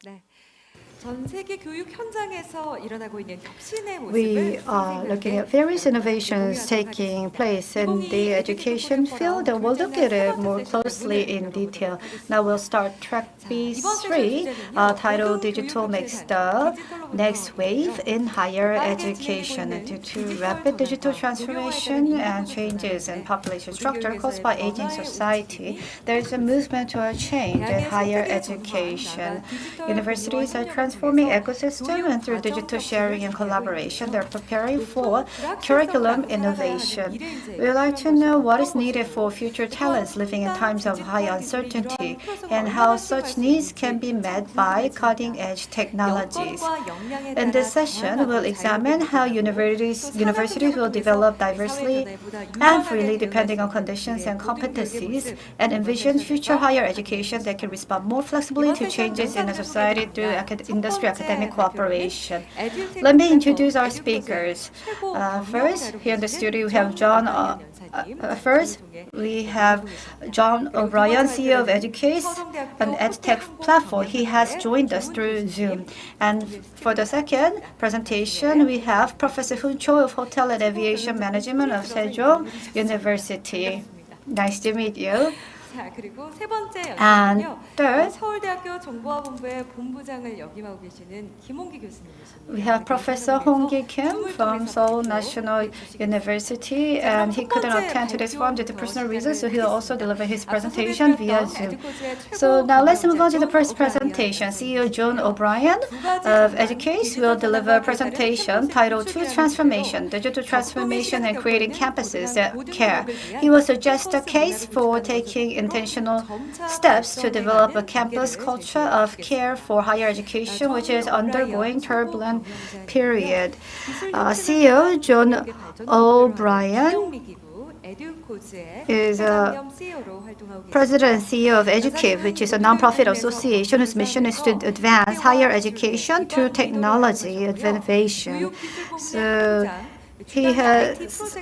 We are looking at various innovations taking place in the education field, and we'll look at it more closely in detail. Now we'll start TRACK-B3, titled Digital Makes the Next Wave in Higher Education. Due to rapid digital transformation and changes in population structure caused by aging society, there is a movement toward change in higher education. Universities are transforming ecosystem, and through digital sharing and collaboration, they're preparing for curriculum innovation. We would like to know what is needed for future talents living in times of high uncertainty and how such needs can be met by cutting-edge technologies. In this session, we'll examine how universities will develop diversely and freely depending on conditions and competencies, and envision future higher education that can respond more flexibly to changes in a society through industry academic cooperation. Let me introduce our speakers. First, here in the studio, we have John O'Brien, CEO of EDUCAUSE, an EdTech platform. He has joined us through Zoom. And for the second presentation, we have Professor Hoon of Hotel and Aviation Management of Seojung University. Nice to meet you. And third, we have Professor Hong Kim from Seoul National University, and he couldn't attend today's forum due to personal reasons, so he'll also deliver his presentation via Zoom. So now let's move on to the first presentation. CEO John O'Brien of EDUCAUSE will deliver a presentation titled True Transformation, Digital Transformation and Creating Campuses that Care. He will suggest a case for taking intentional steps to develop a campus culture of care for higher education, which is undergoing turbulent period. CEO John O'Brien is President and CEO of EDUCAUSE, which is a nonprofit association whose mission is to advance higher education through technology innovation. So he has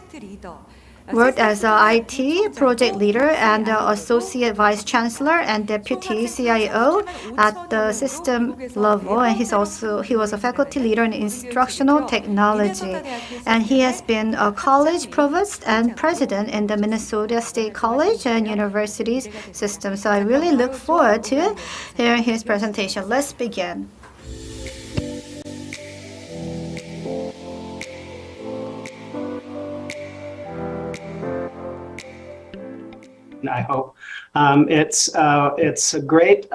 worked as an IT project leader and associate vice chancellor and deputy CIO at the system level, and he was a faculty leader in instructional technology, and he has been a college provost and president in the Minnesota State College and Universities system. So I really look forward to hearing his presentation. Let's begin. I hope. It's a great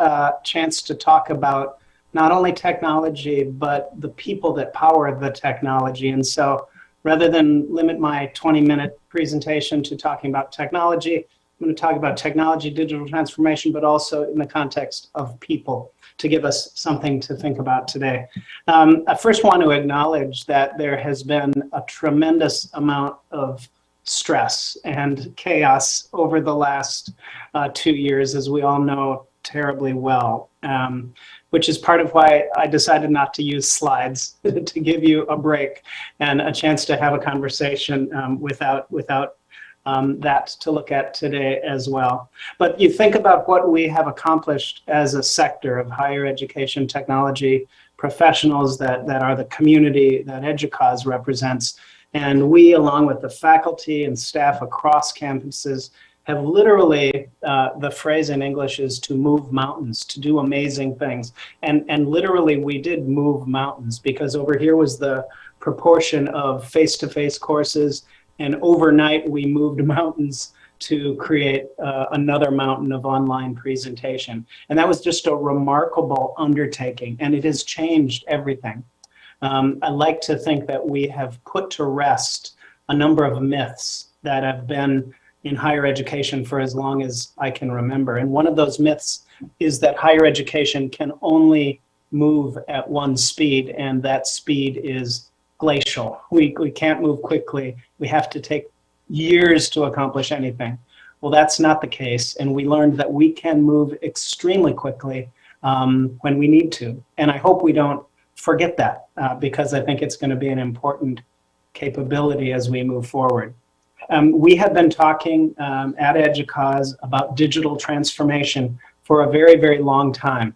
chance to talk about not only technology, but the people that power the technology. And so rather than limit my 20-minute presentation to talking about technology, I'm going to talk about technology, digital transformation, but also in the context of people to give us something to think about today. I first want to acknowledge that there has been a tremendous amount of stress and chaos over the last 2 years, as we all know terribly well, which is part of why I decided not to use slides to give you a break and a chance to have a conversation without that to look at today as well. But you think about what we have accomplished as a sector of higher education technology professionals that are the community that EDUCAUSE represents. And we, along with the faculty and staff across campuses, have literally, the phrase in English is to move mountains, to do amazing things. And literally we did move mountains, because over here was the proportion of face-to-face courses, and overnight we moved mountains to create another mountain of online presentation. And that was just a remarkable undertaking, and it has changed everything. I like to think that we have put to rest a number of myths that have been in higher education for as long as I can remember. And one of those myths is that higher education can only move at one speed, and that speed is glacial. We can't move quickly. We have to take years to accomplish anything. Well, that's not the case, and we learned that we can move extremely quickly when we need to. And I hope we don't forget that, because I think it's going to be an important capability as we move forward. We have been talking at EDUCAUSE about digital transformation for a very, very long time.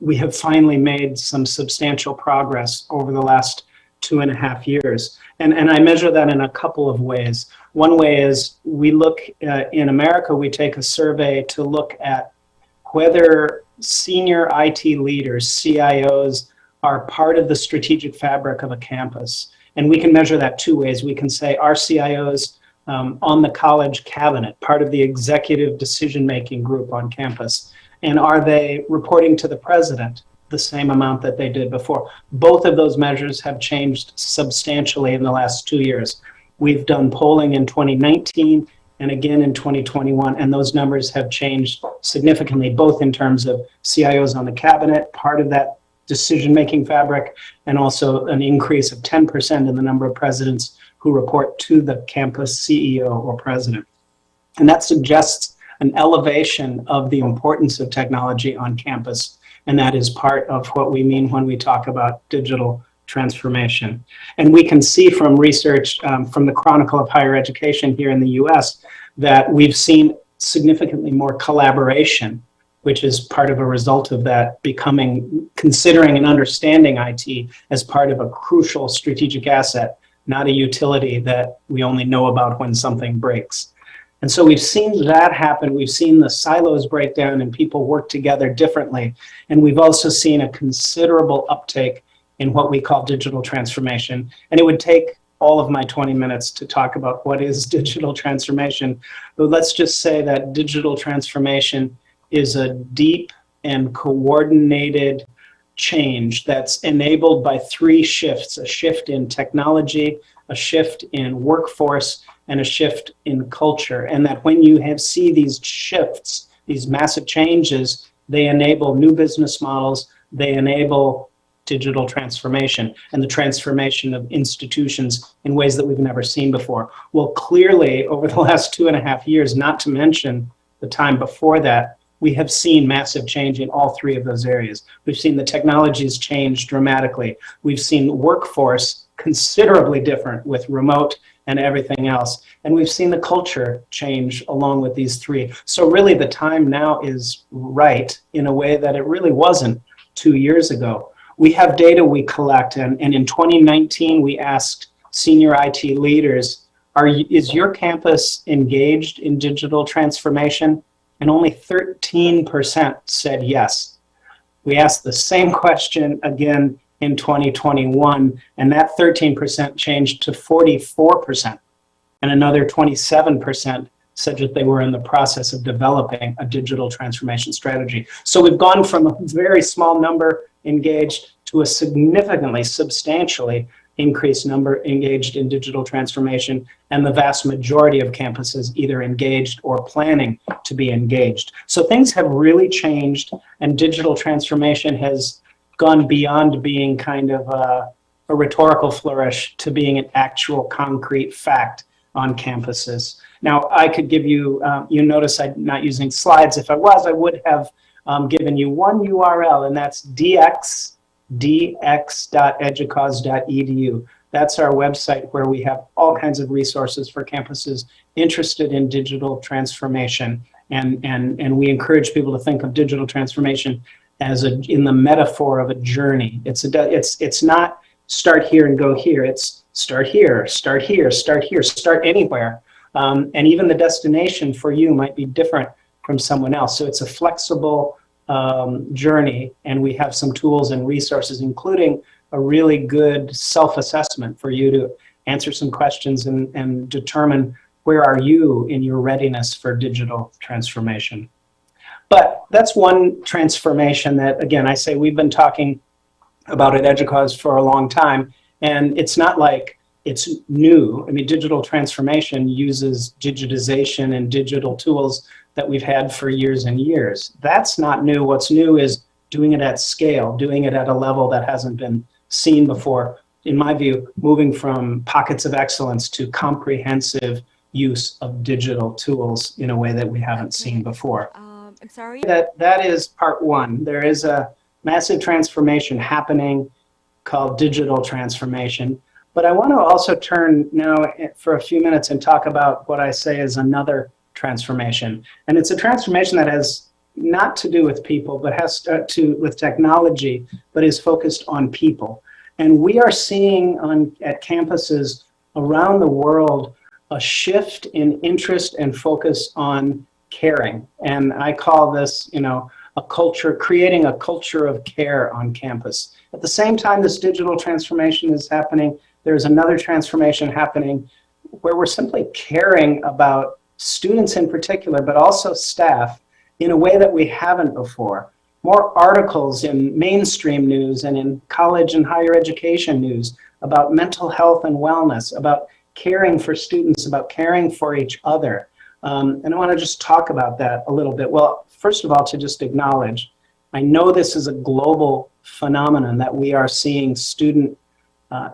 we have finally made some substantial progress over the last 2.5 years. And I measure that in a couple of ways. One way is we look, in America, we take a survey to look at whether senior IT leaders, CIOs, are part of the strategic fabric of a campus. And we can measure that two ways. We can say, are CIOs on the college cabinet, part of the executive decision-making group on campus? And are they reporting to the president the same amount that they did before? Both of those measures have changed substantially in the last 2 years. We've done polling in 2019 and again in 2021, and those numbers have changed significantly, both in terms of CIOs on the cabinet, part of that decision-making fabric, and also an increase of 10% in the number of presidents who report to the campus CEO or president. And that suggests an elevation of the importance of technology on campus, and that is part of what we mean when we talk about digital transformation. And we can see from research from the Chronicle of Higher Education here in the US that we've seen significantly more collaboration, which is part of a result of that considering and understanding IT as part of a crucial strategic asset, not a utility that we only know about when something breaks. And so we've seen that happen. We've seen the silos break down and people work together differently. And we've also seen a considerable uptake in what we call digital transformation. And it would take all of my 20 minutes to talk about what is digital transformation. But let's just say that digital transformation is a deep and coordinated change that's enabled by 3 shifts: a shift in technology, a shift in workforce, and a shift in culture. And that when you see these shifts, these massive changes, they enable new business models, they enable digital transformation and the transformation of institutions in ways that we've never seen before. Well, clearly, over the last 2.5 years, not to mention the time before that, we have seen massive change in all 3 of those areas. We've seen the technologies change dramatically. We've seen workforce considerably different with remote and everything else. And we've seen the culture change along with these 3. So really the time now is right in a way that it really wasn't 2 years ago. We have data we collect, and in 2019 we asked senior IT leaders, is your campus engaged in digital transformation? And only 13% said yes. We asked the same question again in 2021, and that 13% changed to 44%. And another 27% said that they were in the process of developing a digital transformation strategy. So we've gone from a very small number engaged to a significantly, substantially increased number engaged in digital transformation, and the vast majority of campuses either engaged or planning to be engaged. So things have really changed, and digital transformation has gone beyond being kind of a rhetorical flourish to being an actual concrete fact on campuses. Now, I could give you, you notice I'm not using slides. If I was, I would have given you one URL, and that's dx.educause.edu. That's our website where we have all kinds of resources for campuses interested in digital transformation. And we encourage people to think of digital transformation as in the metaphor of a journey. It's not start here and go here. It's start here, start here, start here, start anywhere. And even the destination for you might be different from someone else. So it's a flexible journey, and we have some tools and resources, including a really good self-assessment for you to answer some questions and determine where are you in your readiness for digital transformation. But that's one transformation that, again, I say we've been talking about at EDUCAUSE for a long time, and it's not like it's new. I mean, digital transformation uses digitization and digital tools that we've had for years and years. That's not new. What's new is doing it at scale, doing it at a level that hasn't been seen before. In my view, moving from pockets of excellence to comprehensive use of digital tools in a way that we haven't seen before. I'm sorry. That is part one. There is a massive transformation happening called digital transformation. But I want to also turn now for a few minutes and talk about what I say is another transformation. And it's a transformation that has not to do with people, but has to with technology, but is focused on people. And we are seeing at campuses around the world a shift in interest and focus on caring. And I call this, a culture, creating a culture of care on campus. At the same time this digital transformation is happening, there's another transformation happening where we're simply caring about students in particular, but also staff in a way that we haven't before. More articles in mainstream news and in college and higher education news about mental health and wellness, about caring for students, about caring for each other. And I want to just talk about that a little bit. Well, first of all, to just acknowledge, I know this is a global phenomenon that we are seeing student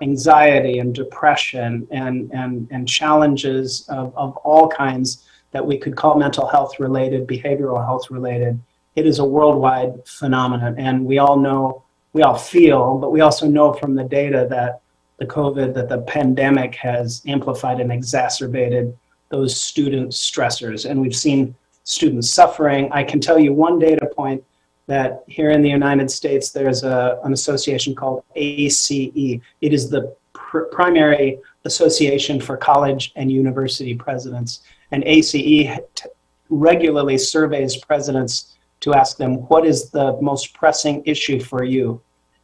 anxiety and depression and challenges of all kinds that we could call mental health related, behavioral health related. It is a worldwide phenomenon, and we all feel, but we also know from the data that the pandemic has amplified and exacerbated those student stressors, and we've seen students suffering. I can tell you one data point that here in the United States, there's an association called ACE. It is the primary association for college and university presidents. And ACE regularly surveys presidents to ask them, what is the most pressing issue for you?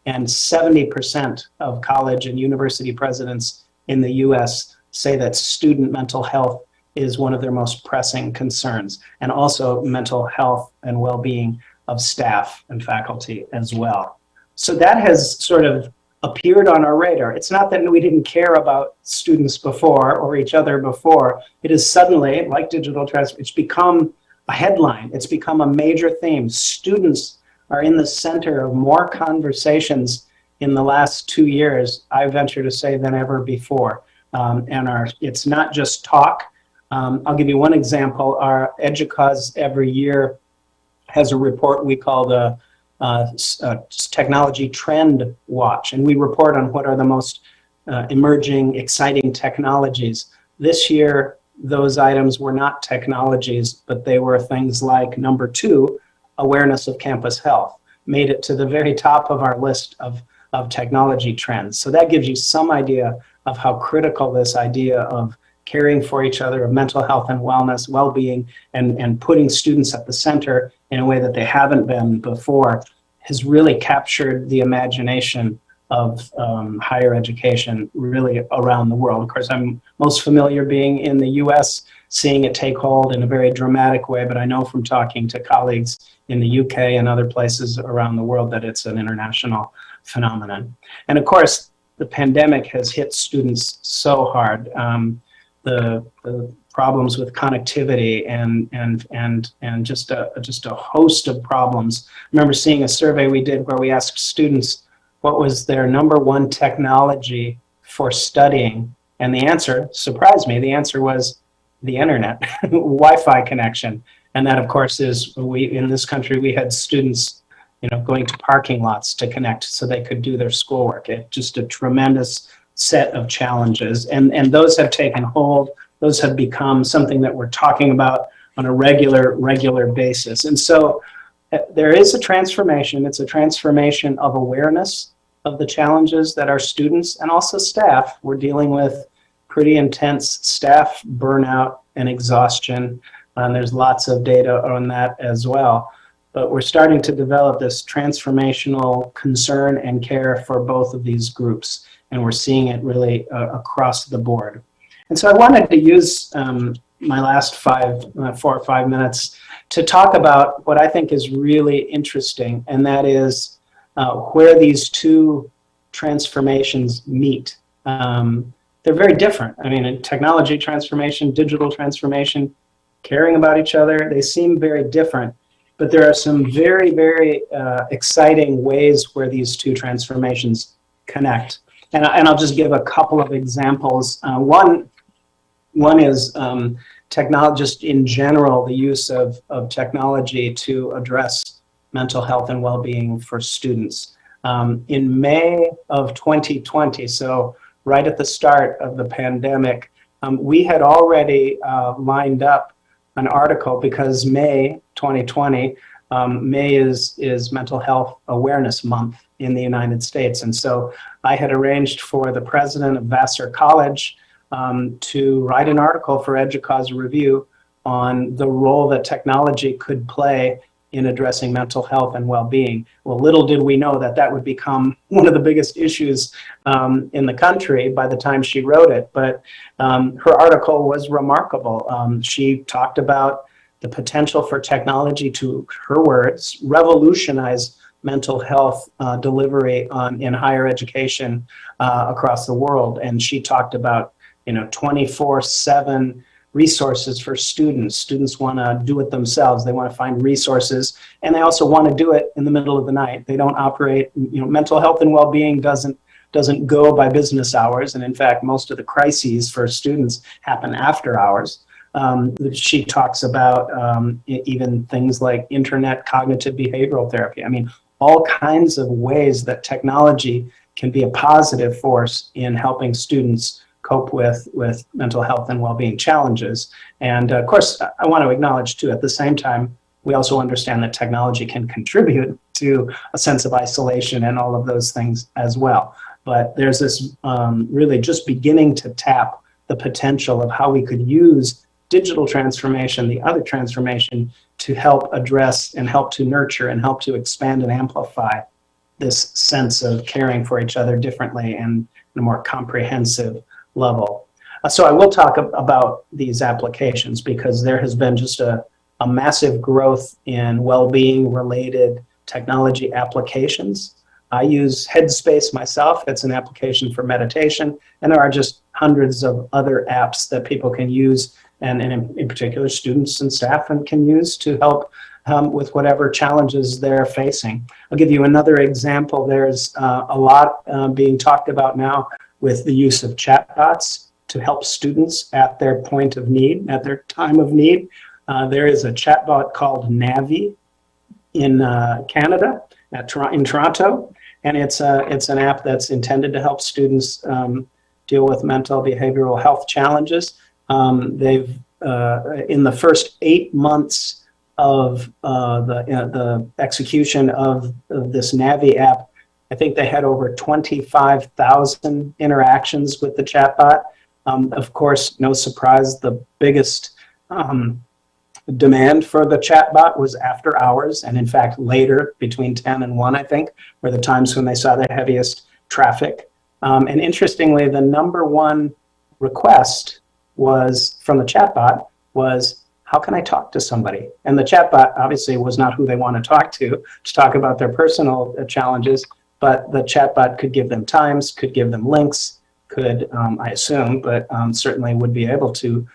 And 70% of college and university presidents in the US say that student mental health is one of their most pressing concerns, and also mental health and well-being of staff and faculty as well. So that has sort of appeared on our radar. It's not that we didn't care about students before or each other before. It is suddenly, like digital transfer, it's become a headline. It's become a major theme. Students are in the center of more conversations in the last 2 years, I venture to say, than ever before. It's not just talk. I'll give you one example. Our EDUCAUSE every year has a report we call the Technology Trend Watch, and we report on what are the most emerging, exciting technologies. This year, those items were not technologies, but they were things like, number 2, awareness of campus health. Made it to the very top of our list of technology trends. So that gives you some idea of how critical this idea of caring for each other, of mental health and wellness, well-being, and putting students at the center in a way that they haven't been before has really captured the imagination of higher education really around the world. Of course, I'm most familiar being in the US, seeing it take hold in a very dramatic way, but I know from talking to colleagues in the UK and other places around the world that it's an international phenomenon. And of course, the pandemic has hit students so hard. The problems with connectivity and just a host of problems. I remember seeing a survey we did where we asked students what was their number 1 technology for studying, and the answer surprised me. The answer was the internet, Wi-Fi connection, and that of course is in this country we had students, going to parking lots to connect so they could do their schoolwork. Just a tremendous set of challenges, and those have taken hold. Those have become something that we're talking about on a regular basis. And so there is a transformation. It's a transformation of awareness of the challenges that our students and also staff, we're dealing with pretty intense staff burnout and exhaustion. There's lots of data on that as well. But we're starting to develop this transformational concern and care for both of these groups. And we're seeing it really across the board. And so I wanted to use my last 4 or 5 minutes to talk about what I think is really interesting, and that is where these two transformations meet. They're very different. I mean, technology transformation, digital transformation, caring about each other, they seem very different. But there are some very, very exciting ways where these two transformations connect. And I'll just give a couple of examples. One is technology, just in general, the use of technology to address mental health and well-being for students. In May of 2020, so right at the start of the pandemic, we had already lined up an article because May 2020 May is Mental Health Awareness Month in the United States. And so I had arranged for the president of Vassar College to write an article for EDUCAUSE Review on the role that technology could play in addressing mental health and well-being. Well, little did we know that that would become one of the biggest issues in the country by the time she wrote it. But her article was remarkable. She talked about the potential for technology to, her words, revolutionize mental health delivery in higher education across the world. And she talked about, 24/7 resources for students. Students want to do it themselves. They want to find resources, and they also want to do it in the middle of the night. They don't operate, mental health and well-being doesn't go by business hours. And in fact, most of the crises for students happen after hours. She talks about even things like internet cognitive behavioral therapy. I mean, all kinds of ways that technology can be a positive force in helping students cope with mental health and well-being challenges. And of course, I want to acknowledge too, at the same time, we also understand that technology can contribute to a sense of isolation and all of those things as well. But there's this really just beginning to tap the potential of how we could use digital transformation, the other transformation, to help address and help to nurture and help to expand and amplify this sense of caring for each other differently and in a more comprehensive level. So I will talk about these applications because there has been just a massive growth in well-being related technology applications. I use Headspace myself. It's an application for meditation, and there are just hundreds of other apps that people can use, and in particular students and staff can use to help with whatever challenges they're facing. I'll give you another example. There's a lot being talked about now with the use of chatbots to help students at their point of need, at their time of need. There is a chatbot called Navi in Canada, in Toronto, and it's an app that's intended to help students deal with mental behavioral health challenges. They've in the first 8 months of the execution of this Navi app, I think they had over 25,000 interactions with the chatbot. Of course, no surprise, the biggest demand for the chatbot was after hours, and in fact later, between 10 and 1, I think, were the times when they saw the heaviest traffic. And interestingly, the number one request was from the chatbot was, how can I talk to somebody? And the chatbot obviously was not who they want to talk about their personal challenges, but the chatbot could give them times, could give them links, could, I assume, but certainly would be able to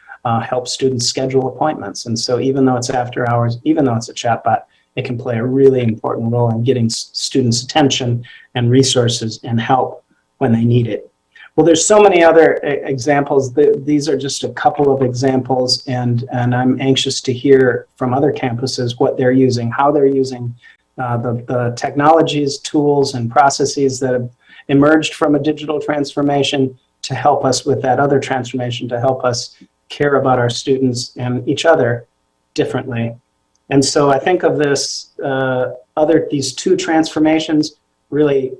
help students schedule appointments. And so even though it's after hours, even though it's a chatbot, it can play a really important role in getting students' attention and resources and help when they need it. Well, there's so many other examples. These are just a couple of examples, and I'm anxious to hear from other campuses what they're using, how they're using the technologies, tools, and processes that have emerged from a digital transformation to help us with that other transformation, to help us care about our students and each other differently. And so I think of this these two transformations really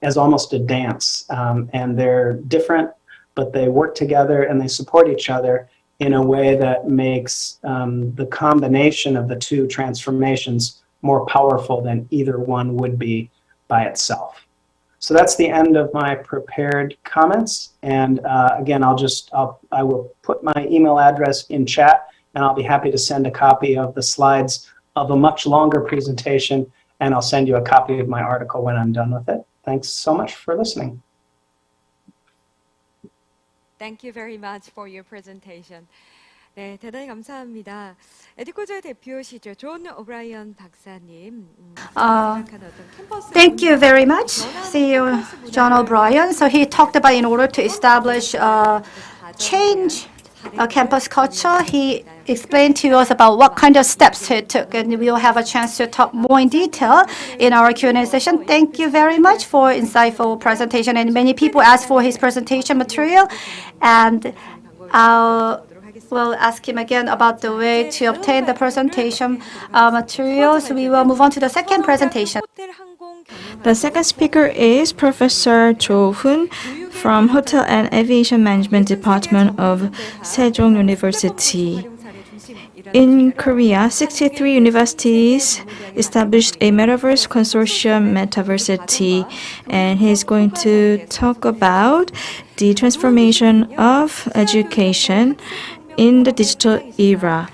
as almost a dance, and they're different, but they work together and they support each other in a way that makes the combination of the two transformations more powerful than either one would be by itself. So that's the end of my prepared comments. And again, I will put my email address in chat, and I'll be happy to send a copy of the slides of a much longer presentation, and I'll send you a copy of my article when I'm done with it. Thanks so much for listening. Thank you very much for your presentation. 네, 대단히 감사합니다. 에듀코즈의 대표시죠. 존 오브라이언 박사님. Thank you very much, CEO John O'Brien. So he talked about in order to establish change campus culture, he explained to us about what kind of steps he took, and we will have a chance to talk more in detail in our Q&A session. Thank you very much for insightful presentation, and many people asked for his presentation material, and will ask him again about the way to obtain the presentation materials. We will move on to the second presentation. The second speaker is Professor Hoon from Hotel and Aviation Management Department of Seojung University. In Korea, 63 universities established a Metaverse consortium, Metaversity, and he's going to talk about the transformation of education in the digital era.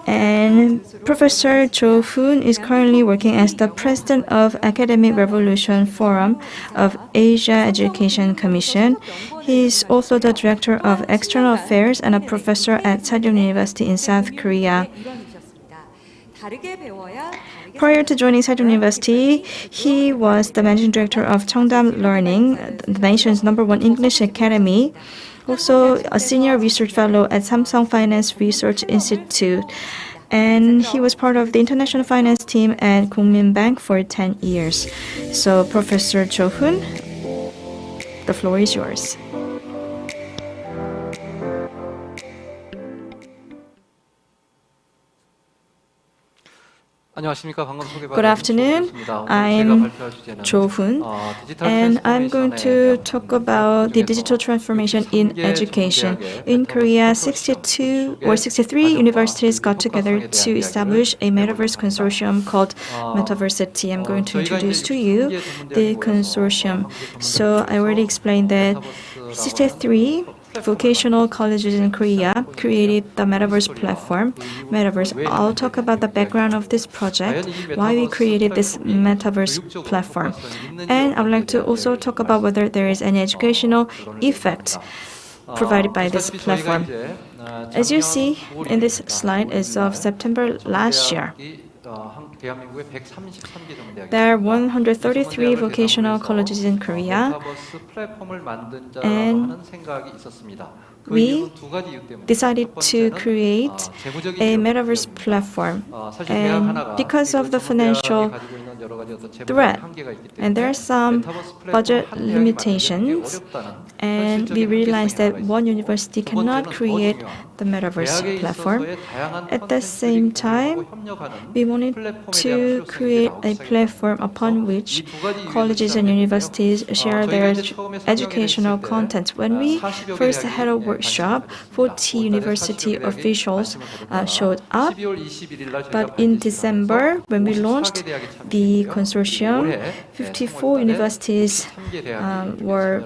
And Professor Hoon is currently working as the president of Academic Revolution Forum of Asia Education Commission. He is also the director of external affairs and a professor at Seoul University in South Korea. Prior to joining Seoul University, he was the managing director of Cheongdam Learning, the nation's #1 English academy. Also a senior research fellow at Samsung Finance Research Institute. And he was part of the international finance team at Kookmin Bank for 10 years. So Professor Hoon, the floor is yours. Good afternoon. I'm Hoon, and I'm going to talk about the digital transformation in education. In Korea, 63 universities got together to establish a metaverse consortium called Metaversity. I'm going to introduce to you the consortium. So I already explained that 63 vocational colleges in Korea created the Metaverse platform. I'll talk about the background of this project, why we created this Metaverse platform. And I would like to also talk about whether there is any educational effect provided by this platform. As you see in this slide, as of September last year, there are 133 vocational colleges in Korea, and we decided to create a metaverse platform. And because of the financial threat, and there are some budget limitations, and we realized that one university cannot create the metaverse platform. At the same time, we wanted to create a platform upon which colleges and universities share their educational content. When we first had a workshop, 40 university officials showed up, but in December, when we launched the consortium, 54 universities were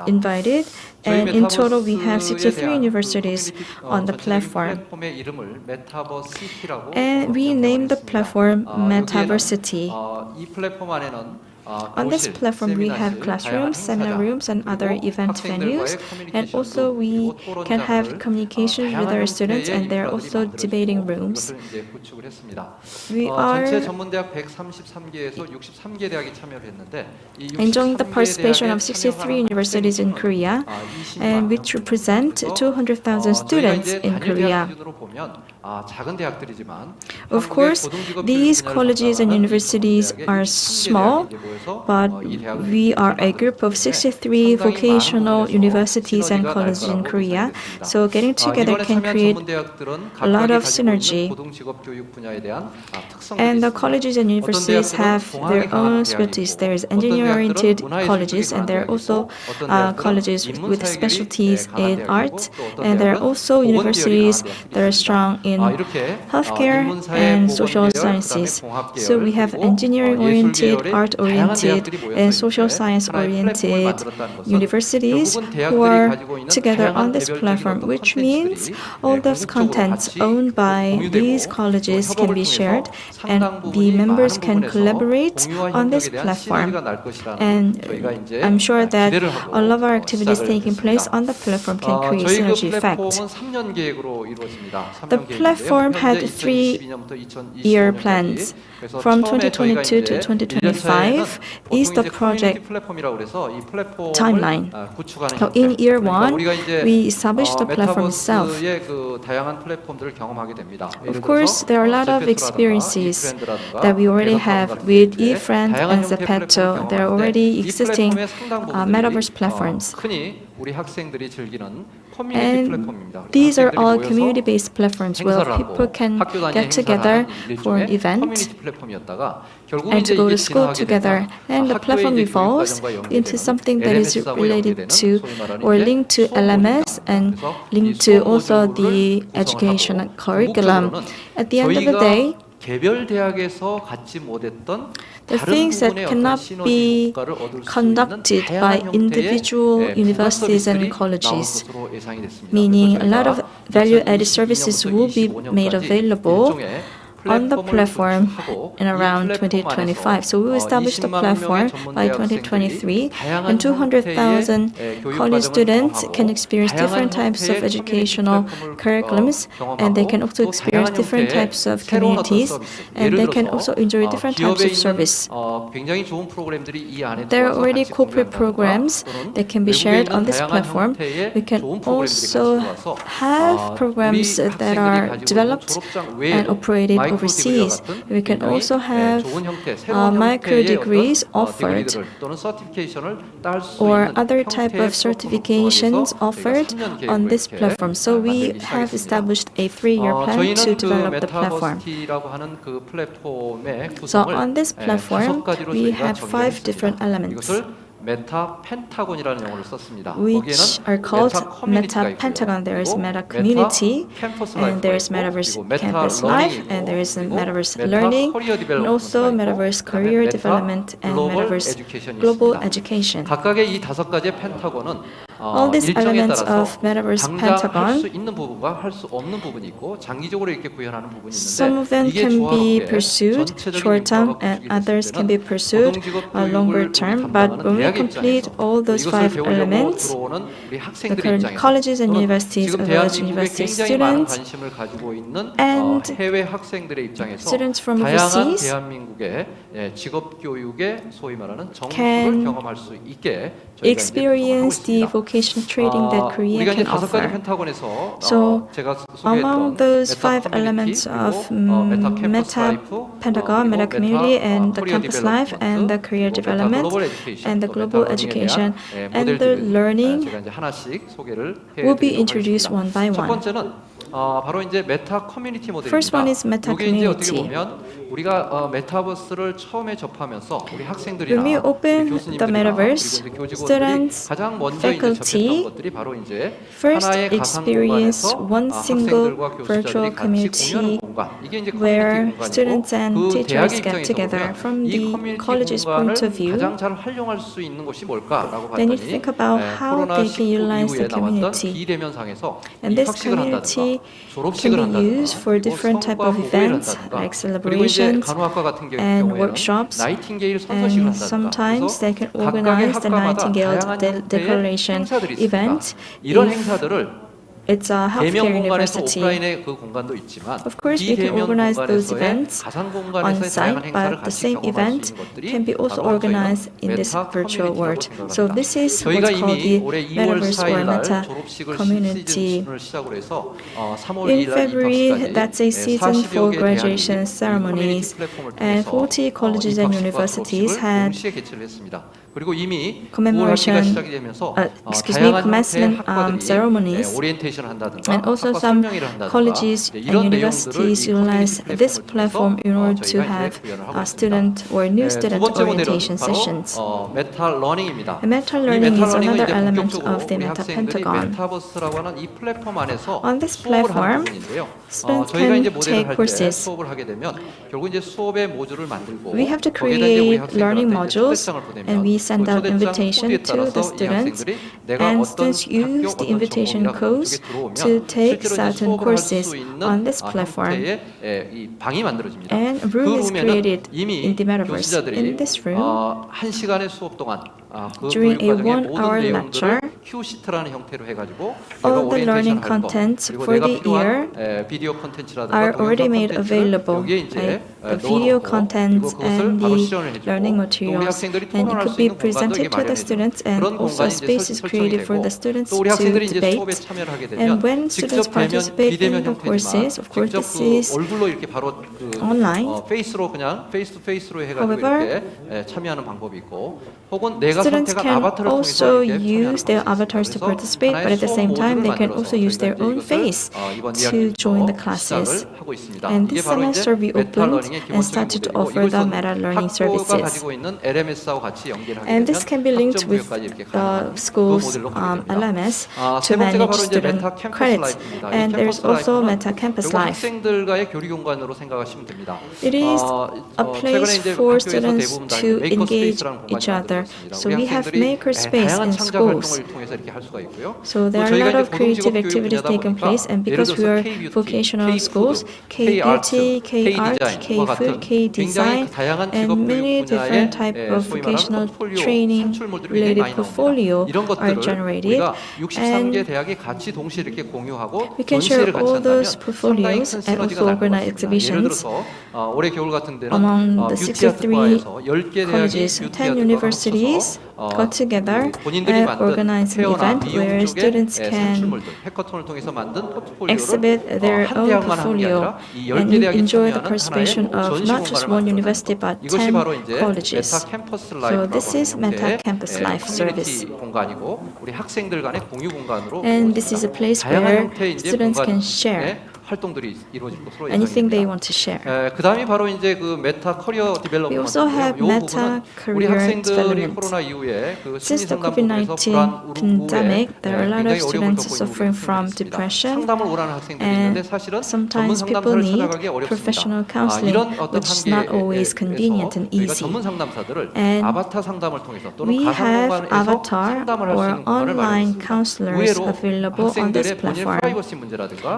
invited, and in total we have 63 universities on the platform. And we named the platform Metaversity. On this platform, we have classrooms, seminar rooms, and other event venues. And also, we can have communication with our students, and there are also debating rooms. We are enjoying the participation of 63 universities in Korea, and which represent 200,000 students in Korea. Of course, these colleges and universities are small, but we are a group of 63 vocational universities and colleges in Korea, so getting together can create a lot of synergy. And the colleges and universities have their own specialties. There is engineering-oriented colleges, and there are also colleges with specialties in art, and there are also universities that are strong in healthcare and social sciences. So we have engineering-oriented, art-oriented, and social science-oriented universities who are together on this platform, which means all those contents owned by these colleges can be shared, and the members can collaborate on this platform. And I'm sure that all of our activities taking place on the platform can create synergy effect. The platform had 3-year plans. From 2022 to 2025 is the project timeline. So in year 1, we established the platform itself. Of course, there are a lot of experiences that we already have with eFriend and Zepeto. There are already existing metaverse platforms. 우리 학생들이 즐기는 커뮤니티 플랫폼입니다. These are all community-based platforms where people can get together for an event 커뮤니티 플랫폼이었다가 결국 and 이제 to go 이게 to school 진화하게 together. 되면 And the platform 학교의 이제 교육 evolves 과정과 연계되는 into something that is LMS하고 related 연계되는 to 소위 말하는 or 이제 linked to LMS and 그래서 linked 이 to 수업 also the 모듈을 education 구성하고 curriculum. 궁극적으로는 At the end of the day, 개별 대학에서 갖지 못했던 the 다른 things that 부분의 어떤 cannot 시너지 be 효과를 얻을 수 있는 conducted by 다양한 individual 형태의 universities and 부가 서비스들이 나올 colleges, 것으로 예상이 됐습니다. meaning a 그래서 lot of 저희가 value-added services will be made 2022년부터 available 25년까지 on the 플랫폼을 platform 구축하고 in 이 around 플랫폼 2025. 안에서 So we will establish the 20만 platform 명의 전문 by 대학생들이 2023, 다양한 and 200,000 형태의 교육 college 과정을 students 경험하고 can experience different 다양한 types of 형태의 educational 커뮤니티 플랫폼을 curriculums, and they can also 또 experience 다양한 different 형태의 types of 새로운 어떤 communities, 서비스. and 예를 they can 들어서 also enjoy different types 기업에 of service. 있는 굉장히 좋은 프로그램들이 이 안에 There are 들어와서 already 같이 corporate 공유한다든가 programs 또는 that can be 외국에 shared 있는 on this 다양한 platform. 형태의 We can 좋은 프로그램들이 같이 also 들어와서 have programs 우리 that 학생들이 are 가지고 있는 developed 졸업장 and 외에도 operated 마이크로 디그리와 overseas. 같은 We can 굉장히 also have 좋은 형태, 새로운 micro 형태의 degrees 어떤 offered 디그리들을 또는 서티피케이션을 딸 수 or 있는 other type 형태의 of certifications 플랫폼을 offered 구성해서 on this 이렇게 platform. So we 만들기 have 시작했습니다. established a 3-year plan to 저희는 그 develop the platform. 메타버시티라고 하는 그 플랫폼의 So 구성을 on this platform, 5가지로 we 저희가 have 5 different 정의했습니다. elements, 이것을 메타 펜타곤이라는 용어를 썼습니다. which are called Meta Pentagon. There is Meta Community, and there is Metaverse Campus Life, and there is Metaverse Learning, and also Metaverse Career Development and Metaverse Global Education. 각각의 이 5가지의 펜타곤은 All these 일정에 elements 따라서 of Metaverse 당장 할 수 Pentagon, 있는 부분과 할 수 없는 부분이 있고 장기적으로 이렇게 구현하는 부분이 some of 있는데 them 이게 can be 조화롭게 pursued 전체적인 short term 인프라가 and 구축이 others 됐을 can be 때는 pursued 고등직업 longer 교육을 term. 우리 But 담당하는 when we 대학의 complete 입장에서 all those 이것을 5 배우려고 elements, 들어오는 우리 the 학생들 current 입장에서 colleges and 또는 universities, 지금 as well as 대한민국에 university 굉장히 많은 students 관심을 가지고 있는 and 해외 학생들의 입장에서 students from 다양한 overseas 대한민국의 직업 교육의 소위 말하는 정수를 can 경험할 수 있게 저희가 이제 구성을 하고 experience the 있습니다. vocational training that Korea 우리가 이제 can 5가지 offer. 펜타곤에서 So 제가 among 소개했던 those 메타 5 elements 커뮤니티 of 그리고 메타 캠퍼스 Meta 라이프 Pentagon, Meta Community, and the Campus Life, and the Career Development, and the Global Education, and the Learning 제가 이제 하나씩 소개를 will be 해드리도록 introduced 하겠습니다. one by 첫 one. 번째는 바로 이제 메타 커뮤니티 모델입니다. First one is Meta 이게 이제 어떻게 Community. 보면 우리가 메타버스를 처음에 접하면서 우리 학생들이나 When we open 우리 the 교수님들이나 Metaverse, 그리고 이제 교직원들이 students, 가장 먼저 faculty 이제 접했던 것들이 바로 이제 first 하나의 가상 experience 공간에서 one single 학생들과 virtual 교수자들이 같이 community 공유하는 공간. 이게 이제 where 커뮤니티 students and 공간이고 그 teachers 대학의 get 입장에서 together. 보면 From 이 the 커뮤니티 college's 공간을 point of view, 가장 잘 활용할 수 있는 것이 뭘까라고 they need 봤더니 to think about how they can utilize 코로나19 the 이후에 나왔던 community. 비대면상에서 And this 입학식을 community 한다든가 졸업식을 can be 한다든가 used for different type of events like 그리고 이제 celebrations 간호학과 같은 and 경우에는 workshops, 나이팅게일 선서식을 and 한다든가 sometimes they can 그래서 각각의 organize the 학과마다 Nightingale 다양한 형태의 Declaration 행사들이 있습니다. event. 이런 If 행사들을 it's a healthcare 대면 공간에서 university, 오프라인의 그 공간도 있지만 of course we can 비대면 organize those 공간에서의 events 가상 on 공간에서의 다양한 site, 행사를 but the 같이 same 경험할 event 수 있는 것들이 can be also 바로 organized in this 저희는 virtual 메타 world. 커뮤니티라고 So this is 저희가 what's called 이미 the 올해 2월 Metaverse 4일 or 날 Meta 졸업식을 Community. 시즌을 시작으로 해서 3월 In 2일 날 February, 입학식까지 that's a season 40여 for 개 graduation 대학이 ceremonies, 이 커뮤니티 플랫폼을 and 통해서 40 colleges and 입학식과 universities 졸업식을 had 동시에 개최를 했습니다. 그리고 이미 5월 commemoration, 학기가 시작이 되면서 excuse me, 다양한 형태의 commencement 학과들이 ceremonies, 오리엔테이션을 한다든가 and also 학과 some 설명회를 한다든가 colleges and 이런 내용들을 universities 이 utilize 커뮤니티 this 플랫폼을 platform 통해서 in order to 저희가 have 이제 구현을 하고 있습니다. student or new 두 student 번째 모델은 orientation 바로 sessions. 메타 러닝입니다. And Meta 이 learning 메타 is 러닝은 another 이제 element 본격적으로 of the 우리 Meta 학생들이 Pentagon. 메타버스라고 하는 이 플랫폼 안에서 On this 수업을 하는 platform, 부분인데요. students 저희가 can 이제 모델을 take 할 때 courses. 수업을 하게 되면 결국 이제 수업의 모듈을 만들고 We have to 거기에다 이제 우리 create learning 학생들한테 이제 modules, 초대장을 보내면 and we send 그 out 초대장 invitation 코드에 to the 따라서 이 students, 학생들이 내가 and 어떤 students use 학교 the 어떤 invitation 전공이라고 codes 이쪽에 들어오면 to take 실제로 이제 certain 수업을 할 courses 수 있는 on this platform. 형태의 이 방이 만들어집니다. And a 그 room is 룸에는 created 이미 in the Metaverse. 교수자들이 In this room, 1시간의 수업 동안 그 during 교육 a 과정의 모든 1-hour 내용들을 lecture, 큐시트라는 형태로 해가지고 all 내가 the learning 오리엔테이션 할 거, contents 그리고 for 내가 the 필요한 year 비디오 콘텐츠라든가 are 동영상 already made 콘텐츠를 available, 여기에 이제 like the video 넣어놓고 contents 그리고 그것을 and 바로 the 시연을 해주고 learning 또 우리 materials, 학생들이 and it 토론할 could 수 be 있는 공간도 presented 이게 to the 마련해주고 students, and 그런 also 공간이 이제 space is 설정이 created for 되고 the students 또 우리 to 학생들이 이제 수업에 debate. 참여를 하게 되면 And when 직접 students participate 비대면 in the courses, 형태지만 of course 직접 this 그 is 얼굴로 이렇게 바로 그 online. 페이스로 그냥 페이스 투 페이스로 해가지고 However, 이렇게 참여하는 방법이 있고 혹은 내가 students can also use their avatars to participate, but at the same time, they can also use their own face to join the classes. And this semester, we opened and started to offer the meta learning services. And this can be linked with the school's LMS to manage student credits. And there's also Meta Campus Life. It is a place for students to engage each other. So we have makerspace in schools. So there are a lot of creative activities taking place, and because we are vocational schools, K-Beauty, K-Art, K-Food, K-Design, and many different types of vocational training related portfolio are generated. And we can share all those portfolios and also organize exhibitions. Among the 63 colleges, 10 universities got together and organized an event where students can exhibit their own portfolio and enjoy the participation of not just one university but 10 colleges. So this is Meta Campus Life service. And this is a place where students can share anything they want to share. We also have Meta Career Development. Since the COVID-19 pandemic, there are a lot of students suffering from depression, and sometimes people need professional counseling, which is not always convenient and easy. And we have avatar or online counselors available on this platform.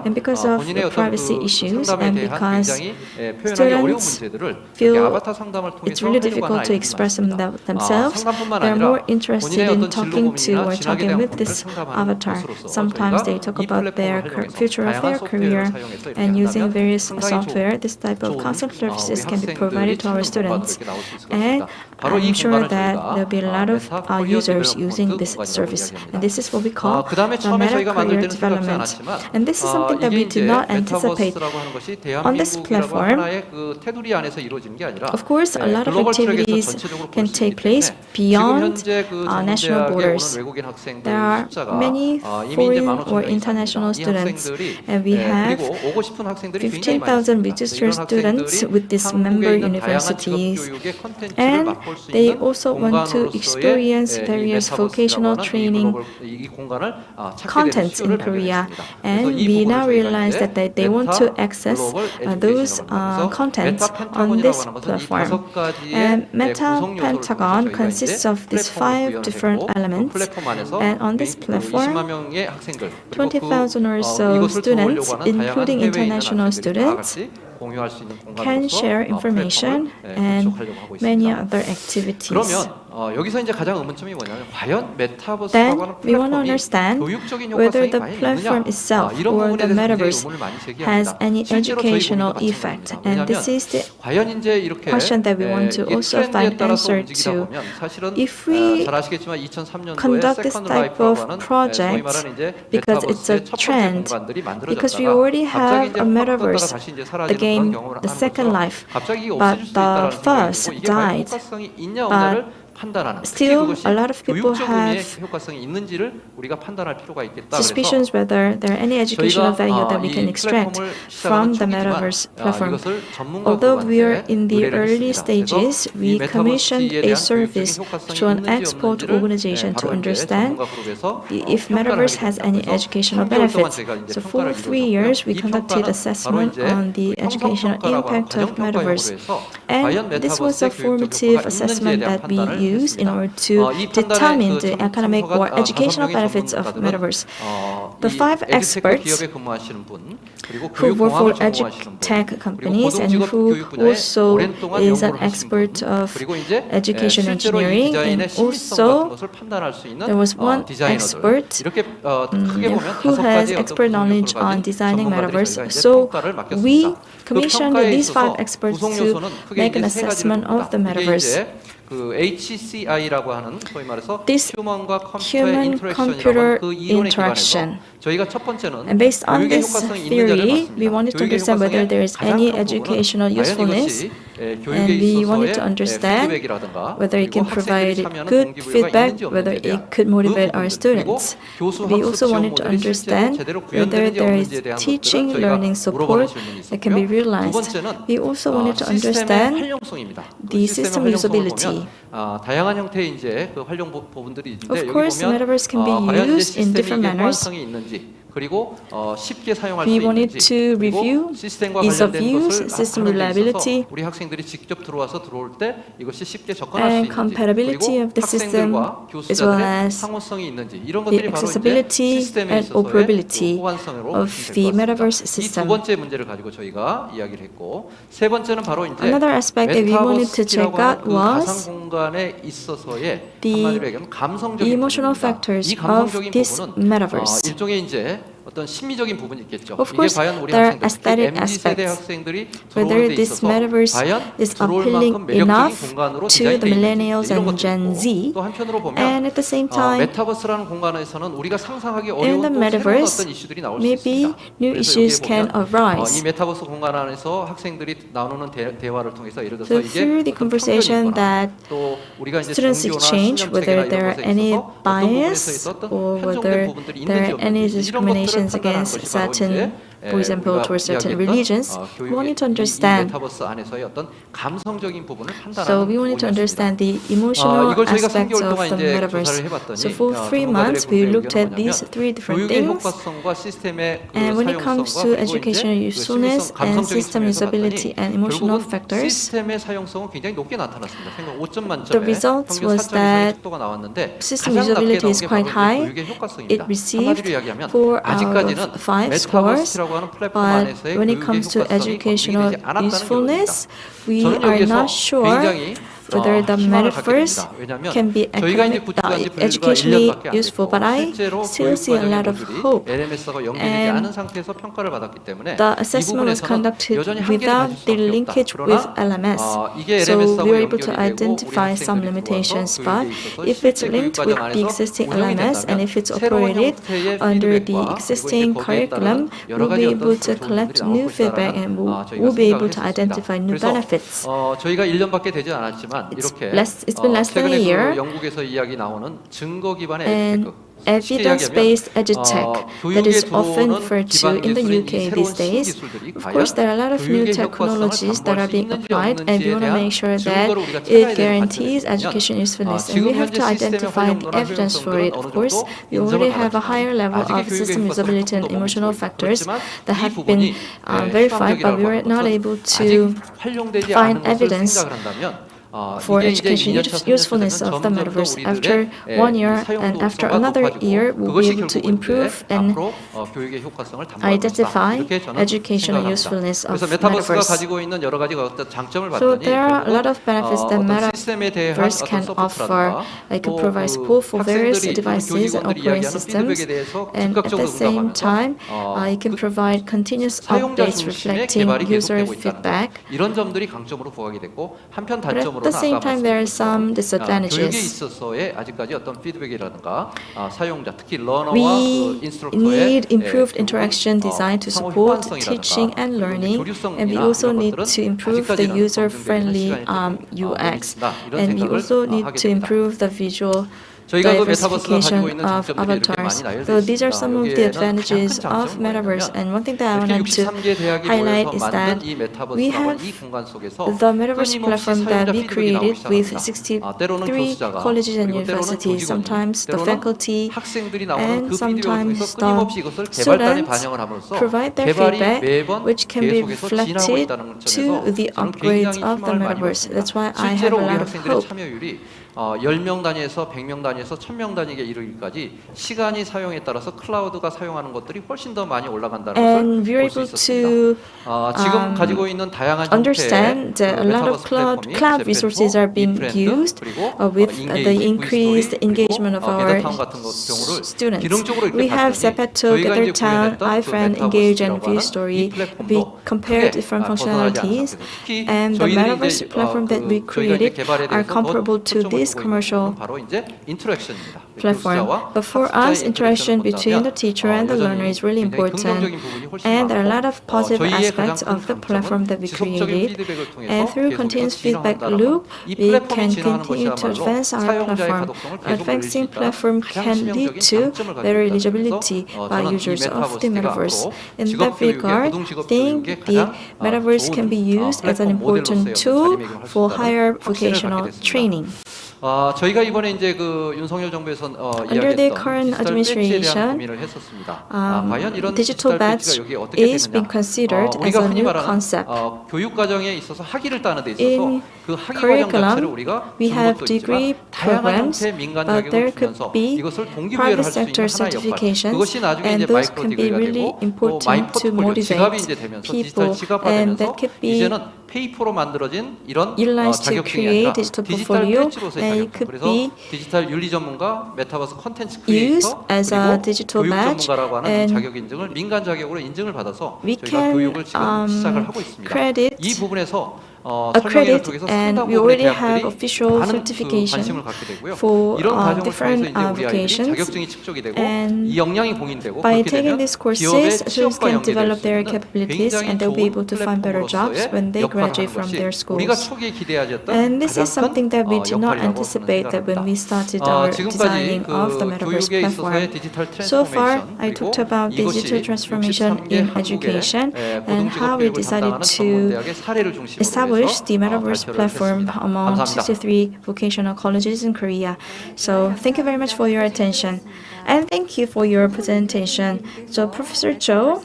And because of privacy issues, and because students feel it's really difficult to express themselves, they're more interested in talking to or talking with this avatar. Sometimes they talk about their future of their career, and using various software, this type of counseling services can be provided to our students. And I'm sure that there'll be a lot of users using this service. And this is what we call the Meta Career Development. And this is something that we did not anticipate. On this platform, of course, a lot of activities can take place beyond national borders. There are many foreign or international students, and we have 15,000 registered students with these member universities. And they also want to experience various vocational training contents in Korea. And we now realize that they want to access those contents on this platform. And Meta Pentagon consists of these 5 different elements. And on this platform, 20,000 or so students, including international students, can share information and many other activities. Then we want to understand whether the platform itself or the metaverse has any educational effect. And this is the question that we want to also find answer to. If we conduct this type of project, because it's a trend, because we already have a metaverse, the game, the Second Life, but the first died. But still, a lot of people have suspicions whether there are any educational value that we can extract from the Metaverse platform. Although we are in the early stages, we commissioned a service to an expert organization to understand if Metaverse has any educational benefits. So for 3 years, we conducted assessment on the educational impact of Metaverse. And this was a formative assessment that we used in order to determine the economic or educational benefits of Metaverse. The 5 experts who work for EdTech companies and who also is an expert of education engineering, and also there was one expert who has expert knowledge on designing Metaverse. So we commissioned these 5 experts to make an assessment of the Metaverse. This human-computer interaction. And based on this theory, we wanted to understand whether there is any educational usefulness And we wanted to understand whether it can provide good feedback, whether it could motivate our students. We also wanted to understand whether there is teaching, learning support that can be realized. We also wanted to understand the system usability. 다양한 형태의 이제 그 활용 부분들이 있는데 Of course, Metaverse can be 과연 used in different manners. 호환성이 있는지 그리고 쉽게 사용할 We 수 wanted 있는지 to 그리고 review 시스템과 ease of 관련된 use, 것을 system 하는 데 reliability, 있어서 우리 학생들이 직접 들어올 때 이것이 쉽게 접근할 수 and 있는지 compatibility 그리고 of the system, 학생들과 as well 교수자들의 as 상호성이 있는지 이런 the 것들이 바로 이제 accessibility 시스템에 and 있어서의 operability 호환성으로 of 보시면 the 될 것 Metaverse 같습니다. 이 두 system. 번째 문제를 가지고 저희가 이야기를 했고 세 번째는 바로 이제 Another aspect that we wanted to check out 그 was 가상 공간에 있어서의 the 한마디로 얘기하면 감성적인 emotional 부분입니다. factors 이 감성적인 of this 부분은 metaverse. 일종의 이제 어떤 심미적인 부분이 있겠죠. Of 이게 course, 과연 우리 there are 학생들, 특히 aesthetic MZ 세대 aspects. 학생들이 Whether 들어오는 데 this 있어서 metaverse 과연 is 들어올 appealing 만큼 매력적인 enough 공간으로 to 디자인되어 the 있는지 millennials 이런 and 것도 Gen 있고 Z. 또 한편으로 보면 And at the same time, 메타버스라는 공간에서는 우리가 상상하기 in 어려운 the 또 새로운 metaverse, 어떤 이슈들이 나올 수 maybe 있습니다. new 그래서 issues 여기에 can 보면 arise. 이 메타버스 공간 안에서 학생들이 나누는 대화를 통해서 예를 들어서 So 이게 through the 어떤 conversation 편견이거나 that 또 우리가 이제 students 종교나 exchange, 신념체계나 whether 이런 there are 것에 any 있어서 어떤 부분에서 bias 있었던 or 편성된 whether 부분들이 there 있는지 are any 없는지 이런 것들을 discriminations 판단하는 against 것이 바로 certain, 이제 for example, 우리가 towards certain 이야기했던 religions. We wanted to 교육의 이 understand. 메타버스 안에서의 어떤 감성적인 부분을 판단하는 So we wanted to 부분이었습니다. understand the emotional 이걸 저희가 aspects 3개월 of 동안 the 이제 metaverse. 조사를 해봤더니 So for 3 months, we looked at these 3 different 교육의 things. 효과성과 시스템의 그 And when it comes 사용성과 to 그리고 educational 이제 usefulness 그 and 감성적인 system 측면에서 usability 봤더니 and emotional 결국은 factors, 시스템의 사용성은 굉장히 높게 나타났습니다. 생각 5점 만점에 the results 평균 was 4점 이상의 that 속도가 나왔는데 system 가장 낮게 usability 나온 is 게 quite 바로 high. 교육의 효과성입니다. It received 한마디로 이야기하면 4 out 아직까지는 of 5 scores, 메타버스라고 하는 플랫폼 but 안에서의 when it 교육의 comes to 효과성이 educational 검증되지 않았다는 usefulness, 결론입니다. we 저는 are 여기서 not sure 굉장히 whether the 희망을 갖게 metaverse 됩니다. 왜냐하면 can be 저희가 이제 구축한 지 불과 educationally 1년밖에 안 useful, 됐고 but I 실제로 still see a lot of 교육과정의 hope. 모듈이 LMS가 연계되지 And 않은 상태에서 평가를 받았기 때문에 the 이 assessment was 부분에서는 conducted 여전히 한계를 without 가질 the 수밖에 없다. linkage with 그러나 LMS. 이게 So LMS하고 we were able to 연결이 되고 우리 identify some 학생들이 limitations, 들어와서 but 교육에 있어서 if it's 실제 linked 교육과정 with the 안에서 existing 운영이 LMS and 된다면 if it's 새로운 operated 형태의 under the 피드백과 existing 그리고 이제 거기에 따른 curriculum, 여러 we'll 가지 be 어떤 able to 좋은 collect 부분들이 나올 new feedback 것이다라는 and 저희가 we'll be able 생각을 to 했었습니다. identify new 그래서 benefits. 저희가 1년밖에 되지 않았지만 이렇게 It's been less than a 최근에 year. 그 영국에서 이야기 나오는 증거 기반의 And 에듀테크 쉽게 evidence-based 이야기하면 EdTech that 교육에 is often 들어오는 referred to 기반 in the 기술인 이 UK 새로운 these days. 신기술들이 Of 과연 course, there are a lot of new 교육의 효과성을 technologies that are 담보할 수 being 있는지 applied, and we 없는지에 want to 대한 make sure that 증거를 우리가 찾아야 it 되는 guarantees 관점에서 education 보면 usefulness. And 지금 we have 현재 to 시스템의 identify the 활용도나 evidence for it. 효용성들은 Of course, 어느 we 정도 already 인정을 have a 받았지만 higher level 아직의 of 교육의 system 효과성은 usability and 조금 더 emotional 멈추고 있다. factors 그렇지만 that 이 have 부분이 been verified, but we were not 것은 able 아직 to 활용되지 find 않은 것을 evidence 생각을 한다면 for 이게 이제 education 2년차, 3년차 usefulness 되면 of the 점점 더 metaverse. 우리들의 After 1 year and after 사용도가 another 높아지고 year, we'll be 그것이 able to 결국은 improve 이제 and 앞으로 교육의 효과성을 담보할 것이다. identify 이렇게 저는 educational 생각합니다. usefulness of 그래서 메타버스가 metaverse. 가지고 있는 여러 가지가 어떤 장점을 So 봤더니 there are a lot of benefits that 어떤 시스템에 대한 metaverse 어떤 can offer. 서포트라든가 It can 또 provide support for various 학생들이 devices and 교직원들이 operating 이야기하는 systems, 피드백에 대해서 and at 즉각적으로 the same 응답하면서 time, it can provide continuous 사용자 updates 중심의 reflecting 개발이 user 계속되고 있다는 것. feedback. 이런 점들이 강점으로 부각이 됐고 한편 But at 단점으로는 the same 아까 time, there are some 교육에 disadvantages. 있어서의 아직까지 어떤 피드백이라든가 사용자 특히 러너와 We 그 인스트럭터의 need improved interaction design to 상호 support 호환성이라든가 teaching and learning, and we 교류성이나 also 이런 need 것들은 to improve the 아직까지는 user-friendly 검증되기는 시간이 좀 UX, 있다. 이런 and we 생각을 also need 하게 to 됩니다. improve the visual 저희가 그 메타버스가 가지고 diversification 있는 of 장점들이 이렇게 avatars. 많이 나열되어 So these are 있습니다. some of the 여기에는 advantages 가장 큰 of 장점은 metaverse. 뭐냐면 And one thing that I 이렇게 wanted to 63개 대학이 highlight 모여서 is 만든 that 이 we 메타버스라고 have 이 공간 속에서 the metaverse 끊임없이 platform that 사용자 we 피드백이 나오기 created with 시작합니다. 때로는 63 교수자가 colleges and 그리고 때로는 universities, 교직원이 sometimes the 때로는 faculty, 학생들이 나오는 and 그 피드백을 통해서 sometimes 끊임없이 the 이것을 개발단에 students 반영을 함으로써 provide their 개발이 feedback, 매번 which can be 계속해서 진화하고 reflected 있다는 to 점에서 the 저는 upgrades 굉장히 of the 희망을 많이 metaverse. 갖습니다. That's why I have 실제로 a 우리 lot of 학생들의 hope. 참여율이 10명 단위에서 100명 단위에서 1000명 단위에 이르기까지 시간이 사용에 따라서 클라우드가 사용하는 것들이 훨씬 더 많이 올라간다는 And 것을 we're 볼 수 able 있었습니다. to 지금 가지고 있는 다양한 understand that a lot of 메타버스 cloud 플랫폼이 resources are being used with the increased engagement of our students. We have Zepeto, GatherTown, iFriend, Engage, and ViewStory. We compare different functionalities, and the metaverse platform that we created are comparable to these commercial 인터랙션입니다. platform. But for us, interaction between the teacher and the learner is really important. And there are a lot of positive aspects of the platform that we created. And through continuous feedback loop, we can continue to advance our platform. Advancing platform can lead to better eligibility by users of the metaverse. In that regard, I think the metaverse can be used as an important tool for higher vocational training. 저희가 이번에 이제 그 윤석열 정부에서 Under the 이야기했던 current 디지털 배지에 대한 administration, 고민을 했었습니다. 과연 이런 digital 디지털 배지가 여기에 badge 어떻게 is being 되느냐? considered as 우리가 a 흔히 new 말하는 concept. 교육 과정에 있어서 학위를 따는 데 있어서 In 그 학위 과정 curriculum, 자체를 우리가 we 준 have 것도 degree 있지만 다양한 programs, 형태의 민간 but there 자격을 could 주면서 be 이것을 동기부여를 private 할 수 있는 sector 하나의 역할. certifications, 그것이 나중에 and 이제 those 마이크로 can be 디그리가 really 되고 또 important 마이 to 포트폴리오 지갑이 motivate 이제 되면서 디지털 people, and 지갑화되면서 that could be 이제는 페이퍼로 만들어진 이런 utilized to 자격증이 아니라 create digital 디지털 portfolio, 배지로서의 and it 자격증. could 그래서 be 디지털 윤리 전문가, 메타버스 콘텐츠 used 크리에이터 as a 그리고 digital 교육 badge, 전문가라고 하는 이 and 자격 인증을 민간 자격으로 인증을 받아서 we 저희가 can 교육을 지금 시작을 하고 있습니다. credit 이 부분에서 설명회를 accredit, 통해서 and 상당 we 부분의 already have 대학들이 official 많은 그 certification 관심을 갖게 되고요. for 이런 과정을 통해서 different 이제 우리 아이들이 vocations, 자격증이 측정이 되고 and 이 역량이 공인되고 by 그렇게 taking 되면 these 기업의 courses, students 취업과 can 연계될 develop 수 their 있는 capabilities, 굉장히 and they'll be 좋은 able to find better jobs 플랫폼으로서의 when they 역할을 graduate 하는 from 것이 their 우리가 schools. 초기에 기대하였던 And this is 가장 something that we 큰 did not 역할이라고 anticipate that when we started 생각합니다. our 지금까지 designing 그 of the metaverse 교육에 있어서의 platform. 디지털 So far, 트랜스포메이션 I 그리고 talked about digital 이것이 transformation 63개 in 한국의 education and how 고등직업 we 교육을 decided 담당하는 to 전문대학의 사례를 중심으로 establish 해서 the metaverse 발표를 platform 했습니다. among 감사합니다. 63 vocational colleges in Korea. So thank you very much for your attention. And thank you for your presentation. So Professor Cho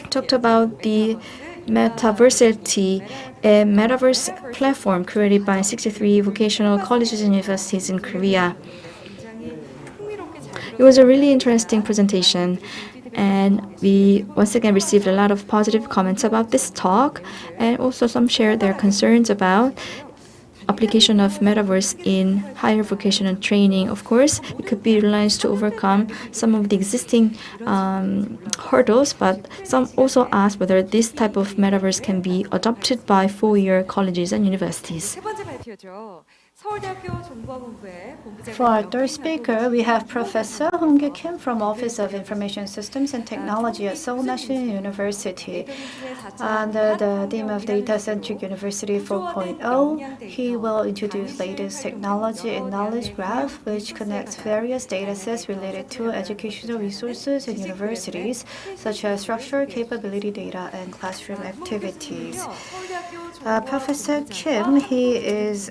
talked about the Metaversity, a metaverse platform created by 63 vocational colleges and universities in Korea. It was a really interesting presentation, and we once again received a lot of positive comments about this talk, and also some shared their concerns about application of metaverse in higher vocational training. Of course, it could be utilized to overcome some of the existing hurdles, but some also asked whether this type of metaverse can be adopted by four-year colleges and universities. 세 번째 발표죠. 서울대학교 정보화본부의 For our third speaker, we have Professor Hoon Kim from Office of Information Systems and Technology at Seoul National University. Under the theme of Data-Centric University 4.0, he will introduce latest technology and knowledge graph, which connects various datasets related to educational resources in universities, such as structure, capability data, and classroom activities. Professor Kim, he is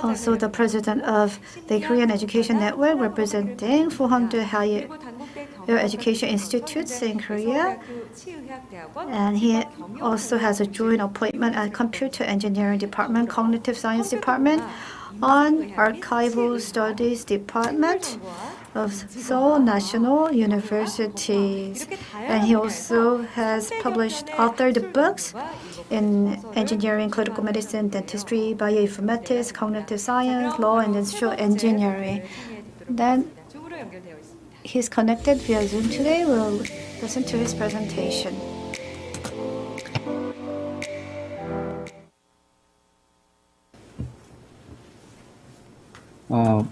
also the president of the Korean Education Network, representing 400 higher education institutes in Korea. And he also has a joint appointment at Computer Engineering Department, Cognitive Science Department, on Archival Studies Department of Seoul National University. And he also has authored books in engineering, clinical medicine, dentistry, bioinformatics, cognitive science, law, and industrial engineering. Then he's connected via Zoom today. We'll listen to his presentation.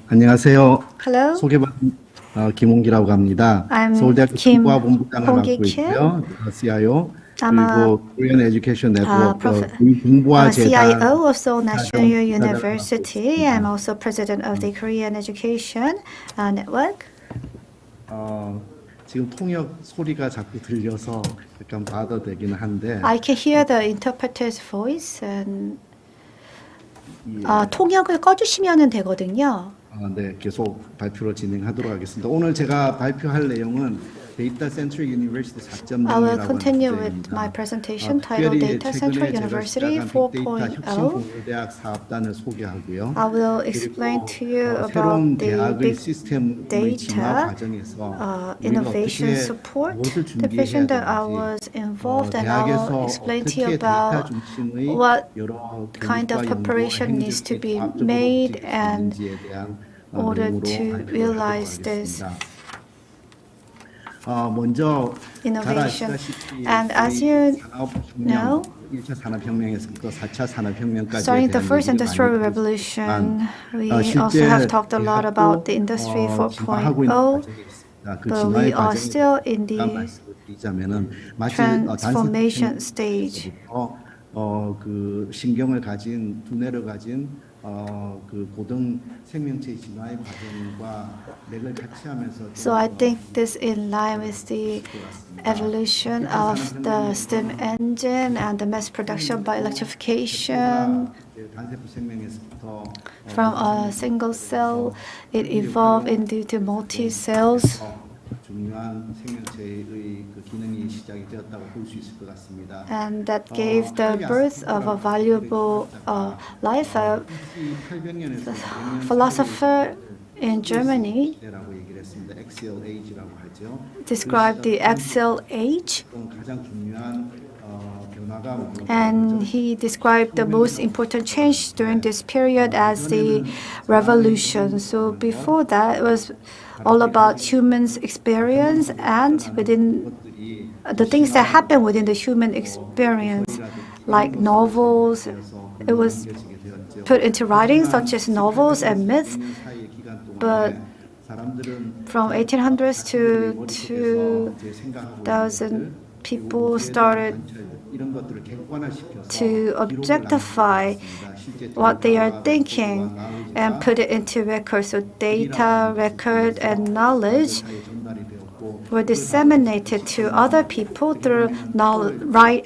안녕하세요. Hello. 소개받은 김홍기라고 합니다. I'm 서울대학교 Kim 정보화본부장을 맡고 Hong-gi 있고요. CIO. I'm 그리고 Korean Education Network I'm 공부와 a 재단 CIO of Seoul National 자정 University. I'm also president of the Korean Education Network. 지금 통역 소리가 자꾸 들려서 약간 바더되기는 한데 I can hear the interpreter's voice. And 통역을 꺼주시면 되거든요. 네, 계속 발표로 진행하도록 하겠습니다. 오늘 제가 발표할 내용은 Data-Centric University 4.0이라고 I will 하는 continue with 주제입니다. my presentation titled 특별히 Data-Centric 최근에 제가 University 시작한 빅데이터 4.0. 혁신공대학 사업단을 소개하고요. I will explain to you 새로운 about the 대학의 big 시스템의 data 진화 과정에서 innovation 우리가 support 무엇을 division 준비해야 that I 되는지, was involved, and I will 대학에서 explain to you 어떻게 데이터 about 중심의 what 여러 kind of 교육과 preparation 연구, needs to be 행정적인 made 과학적으로 and 움직일 수 있는지에 대한 order 내용으로 to 발표를 realize 하도록 this. 하겠습니다. 먼저 잘 innovation. 아시다시피 And as you know, 1차 산업혁명에서부터 4차 산업혁명까지에 starting the 대한 first 얘기를 industrial 많이 revolution, we 실제 also have talked a lot about the 대학도 Industry 진화하고 있는 4.0, 과정에 있습니다. 그 but 진화의 we are 과정에 still in 대해서 the 말씀을 드리자면은 마치 transformation stage. 그 신경을 가진 두뇌를 가진 그 고등 생명체의 진화의 과정과 맥을 같이 하면서 So I think this in line with the evolution of the steam engine and the mass production by electrification. 단세포 생명에서부터 From a single cell, it evolved into multi-cells. 중요한 생명체의 그 기능이 시작이 되었다고 볼 수 있을 것 같습니다. And that gave the birth of a valuable life. A philosopher in Germany described the axial age, and he described the most important change during this period as the revolution. So before that, it was all about humans' experience and within the things that happen within the human experience, like novels. It was put into writing, such as novels and myths. But from 1800s to 2000, people started to objectify what they are thinking and put it into record. So data, record, and knowledge were disseminated to other people through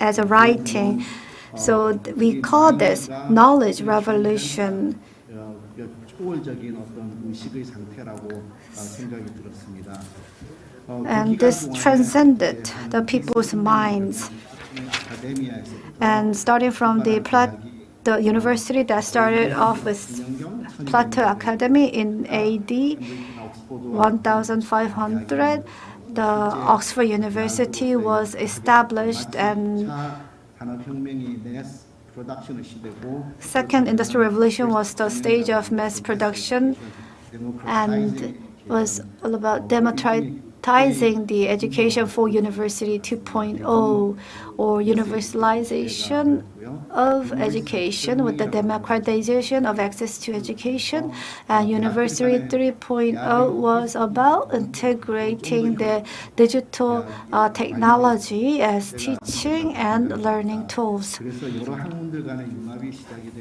as a writing. So we call this knowledge revolution. And this transcended the people's minds. And starting from the university that started off with Plato Academy in AD 1500, the Oxford University was established, and Second Industrial Revolution was the stage of mass production and was all about democratizing the education for University 2.0, or universalization of education with the democratization of access to education. And University 3.0 was about integrating the digital technology as teaching and learning tools.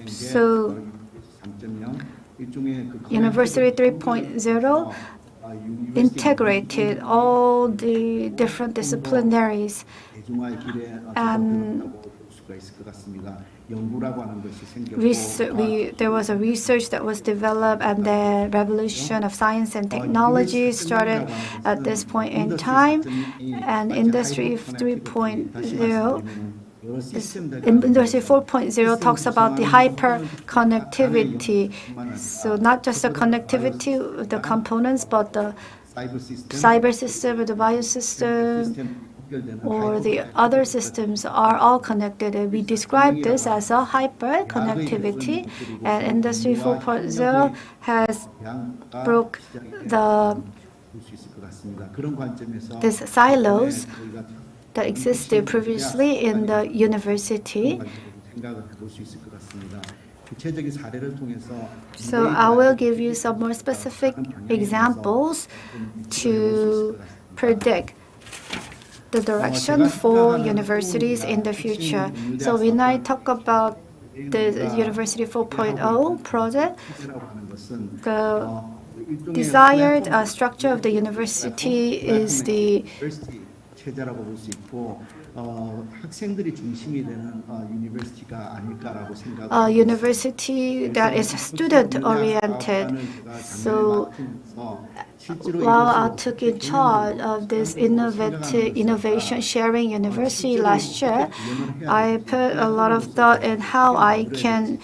So University 3.0 integrated all the different disciplinaries, and there was a research that was developed, and the revolution of science and technology started at this point in time. And Industry 3.0 Industry 4.0 talks about the hyper connectivity. So not just the connectivity of the components, but the cyber system or the biosystem or the other systems are all connected. And we describe this as a hyper connectivity. And Industry 4.0 has broke these silos that existed previously in the university. So I will give you some more specific examples to predict the direction for universities in the future. So when I talk about the University 4.0 project, the desired structure of the university is the university that is student-oriented. So while I took in charge of this innovation sharing university last year, I put a lot of thought in how I can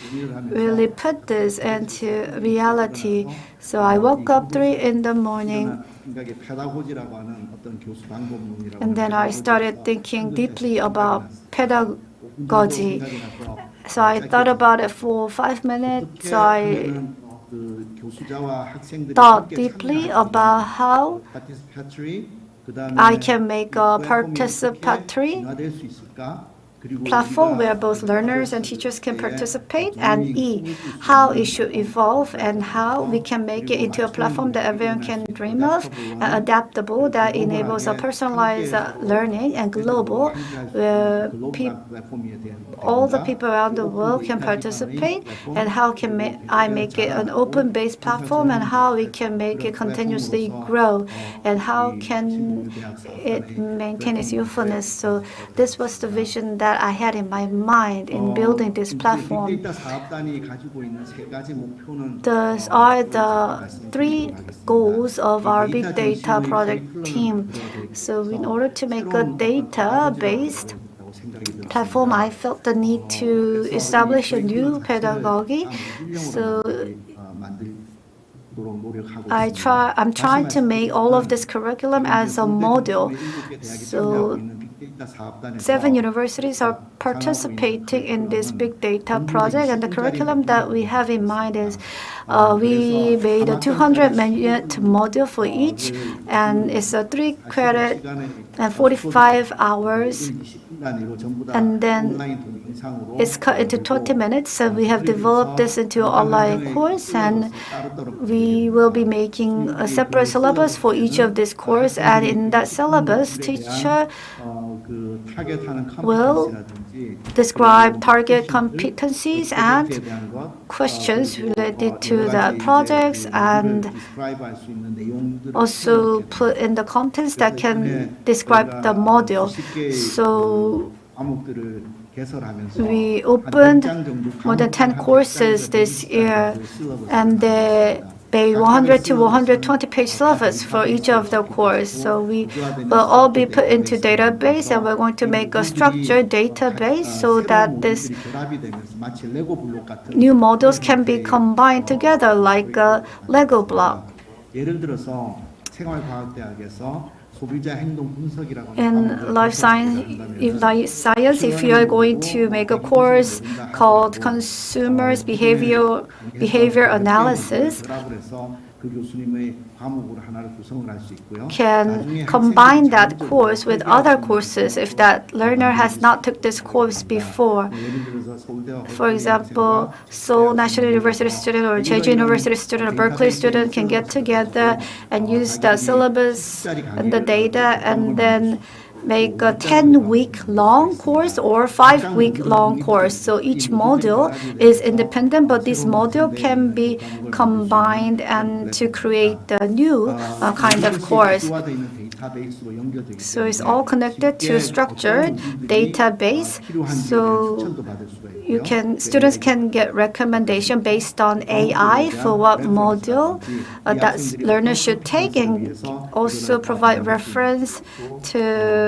really put this into reality. So I woke up 3 in the morning, and then I started thinking deeply about pedagogy. So I thought about it for 5 minutes. So I thought deeply about how I can make a participatory platform where both learners and teachers can participate, and E, how it should evolve and how we can make it into a platform that everyone can dream of, adaptable, that enables a personalized learning, and global, where all the people around the world can participate, and how can I make it an open-based platform, and how we can make it continuously grow, and how can it maintain its usefulness. So this was the vision that I had in my mind in building this platform. Those are the 3 goals of our big data project team. So in order to make a data-based platform, I felt the need to establish a new pedagogy. So I'm trying to make all of this curriculum as a model. So 7 universities are participating in this big data project, and the curriculum that we have in mind is we made a 200-minute module for each, and it's a 3 credit and 45 hours, and then it's cut into 20 minutes. So we have developed this into an online course, and we will be making a separate syllabus for each of this course, and in that syllabus, teacher will describe target competencies and questions related to the projects, and also put in the contents that can describe the module. So we opened more than 10 courses this year, and they made 100 to 120 page syllabus for each of the course. So we will all be put into database, and we're going to make a structured database so that this new models can be combined together like a Lego block. In life science, if you are going to make a course called Consumers Behavior Analysis, can combine that course with other courses if that learner has not took this course before. For example, Seoul National University student or Jeju University student or Berkeley student can get together and use the syllabus and the data, and then make a 10-week-long course or 5-week-long course. So each module is independent, but this module can be combined and to create a new kind of course. So it's all connected to structured database. So students can get recommendation based on AI for what module that learners should take, and also provide reference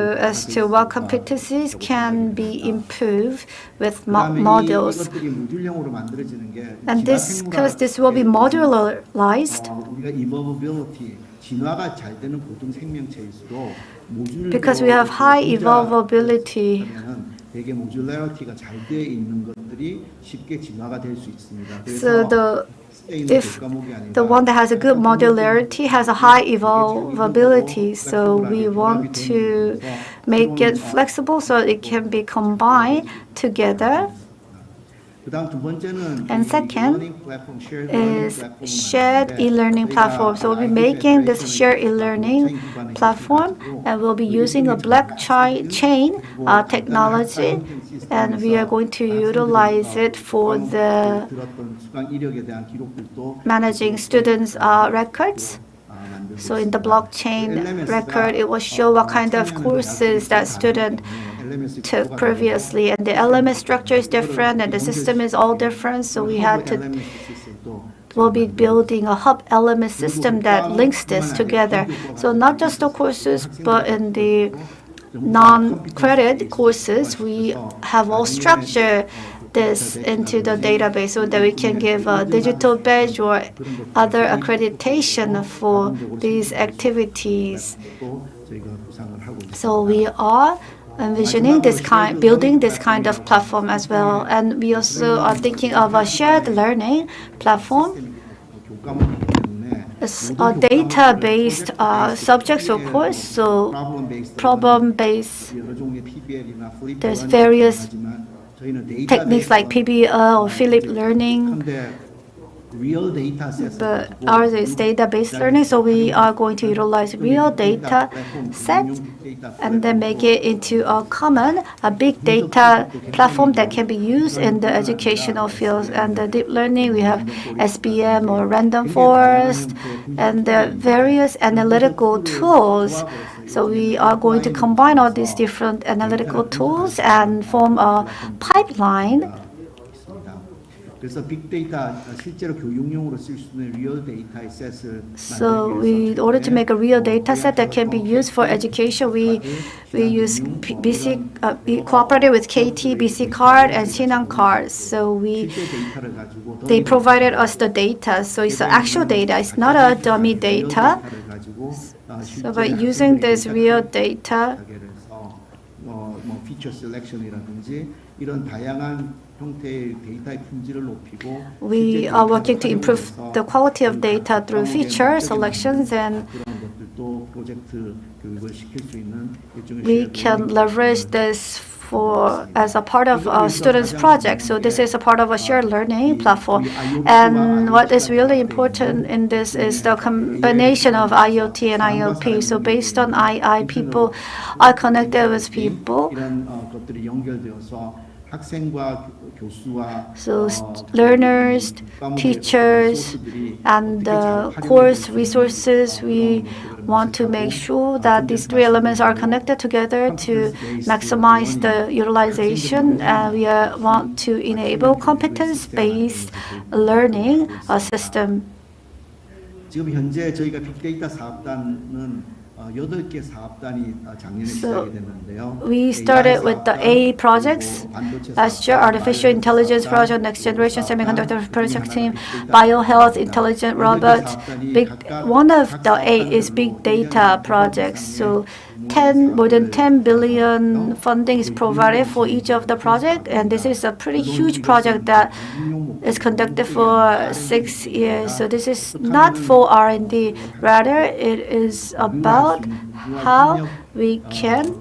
as to what competencies can be improved with modules. And because this will be modularized, because we have high evolvability. So if the one that has a good modularity has a high evolvability, so we want to make it flexible so it can be combined together. And second is shared e-learning platform. So we'll be making this shared e-learning platform, and we'll be using a blockchain technology, and we are going to utilize it for the managing students' records. So in the blockchain record, it will show what kind of courses that student took previously, and the LMS structure is different, and the system is all different. So we'll be building a hub LMS system that links this together. So not just the courses, but in the non-credit courses, we have all structured this into the database so that we can give a digital badge or other accreditation for these activities. So we are envisioning building this kind of platform as well, and we also are thinking of a shared learning platform. It's a data-based subjects or course, so problem-based. There's various techniques like PBL or Philip learning, but ours is data-based learning, so we are going to utilize real data sets and then make it into a common, a big data platform that can be used in the educational fields. And the deep learning, we have SBM or random forest, and the various analytical tools. So we are going to combine all these different analytical tools and form a pipeline. So in order to make a real data set that can be used for education, we use we cooperated with KT, BC Card, and Sinang Card. So they provided us the data. So it's the actual data. It's not a dummy data. So by using this real data, we are working to improve the quality of data through feature selections, and we can leverage this as a part of our students' project. So this is a part of a shared learning platform. And what is really important in this is the combination of IoT and IoP. So based on II, people are connected with people. So learners, teachers, and the course resources, we want to make sure that these three elements are connected together to maximize the utilization. We want to enable competence-based learning system. 지금 현재 저희가 빅데이터 사업단은 So we started with the A projects last year: artificial intelligence project, next generation semiconductor project team, biohealth, intelligent robots. One of the A is big data projects. So more than 10 billion funding is provided for each of the project, and this is a pretty huge project that is conducted for 6 years. So this is not for R&D, rather it is about how we can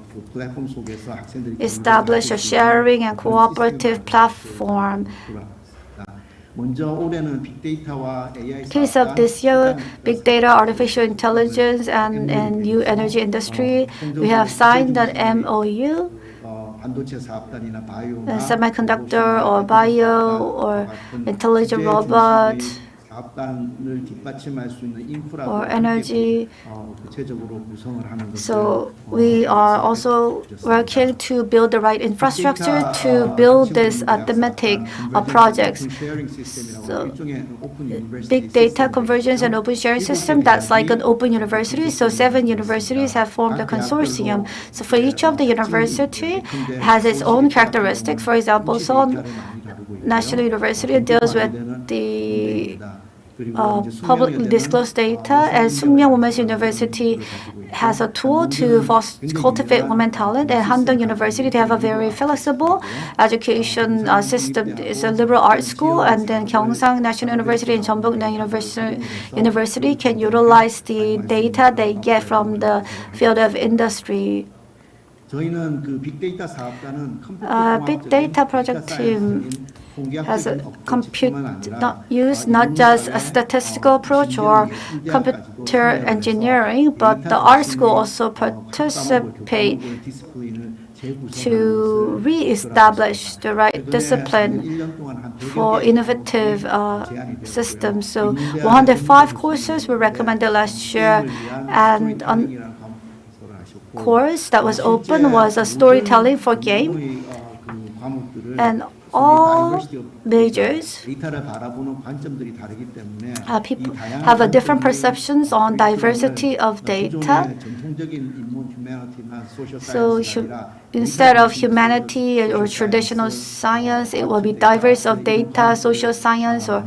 establish a sharing and cooperative platform. Case of this year, big data, artificial intelligence, and new energy industry, we have signed an MOU. Semiconductor or bio or intelligent robot or energy. So we are also working to build the right infrastructure to build this thematic projects. So big data convergence and open sharing system, that's like an open university. So 7 universities have formed a consortium. So for each of the university has its own characteristics. For example, Seoul National University deals with the publicly disclosed data, and Sookmyung Women's University has a tool to cultivate women talent, and Handong University, they have a very flexible education system. It's a liberal arts school, and then Gyeongsang National University and Jeonbuk University can utilize the data they get from the field of industry. Big data project team has a not just a statistical approach or computer engineering, but the art school also participate to re-establish the right discipline for innovative systems. So 105 courses were recommended last year, and course that was open was a storytelling for game, and all majors people have a different perceptions on diversity of data. So instead of humanity or traditional science, it will be diverse of data, social science or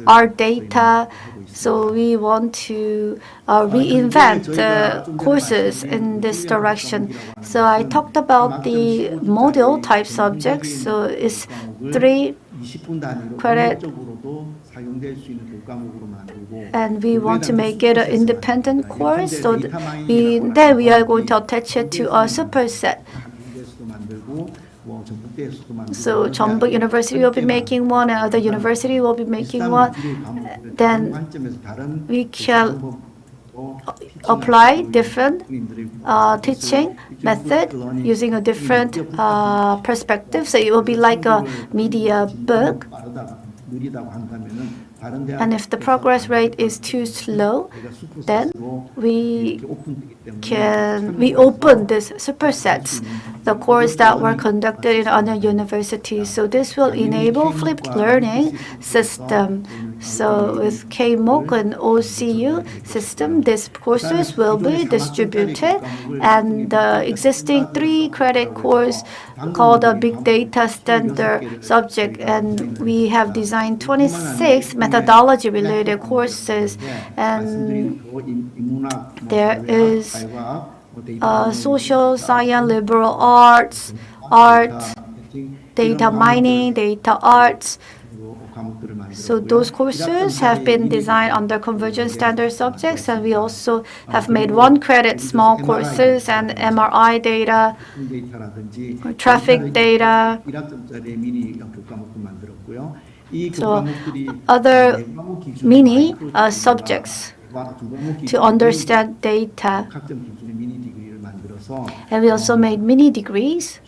art data. So we want to reinvent courses in this direction. So I talked about the module type subjects. So it's 3 credit, and we want to make it an independent course, so then we are going to attach it to a superset. So Jeonbuk University will be making one, and other university will be making one. Then we can apply different teaching method using a different perspective. So it will be like a media book. And if the progress rate is too slow, then we open this supersets, the course that were conducted in other universities. So this will enable flipped learning system. So with KMOOC and OCU system, these courses will be distributed, and the existing 3-credit course called a Big Data Standard subject, and we have designed 26 methodology-related courses, and there is social science, liberal arts, data mining, data arts. So those courses have been designed under convergence standard subjects, and we also have made 1-credit small courses and MRI data, traffic data. So other mini subjects to understand data. And we also made mini degrees.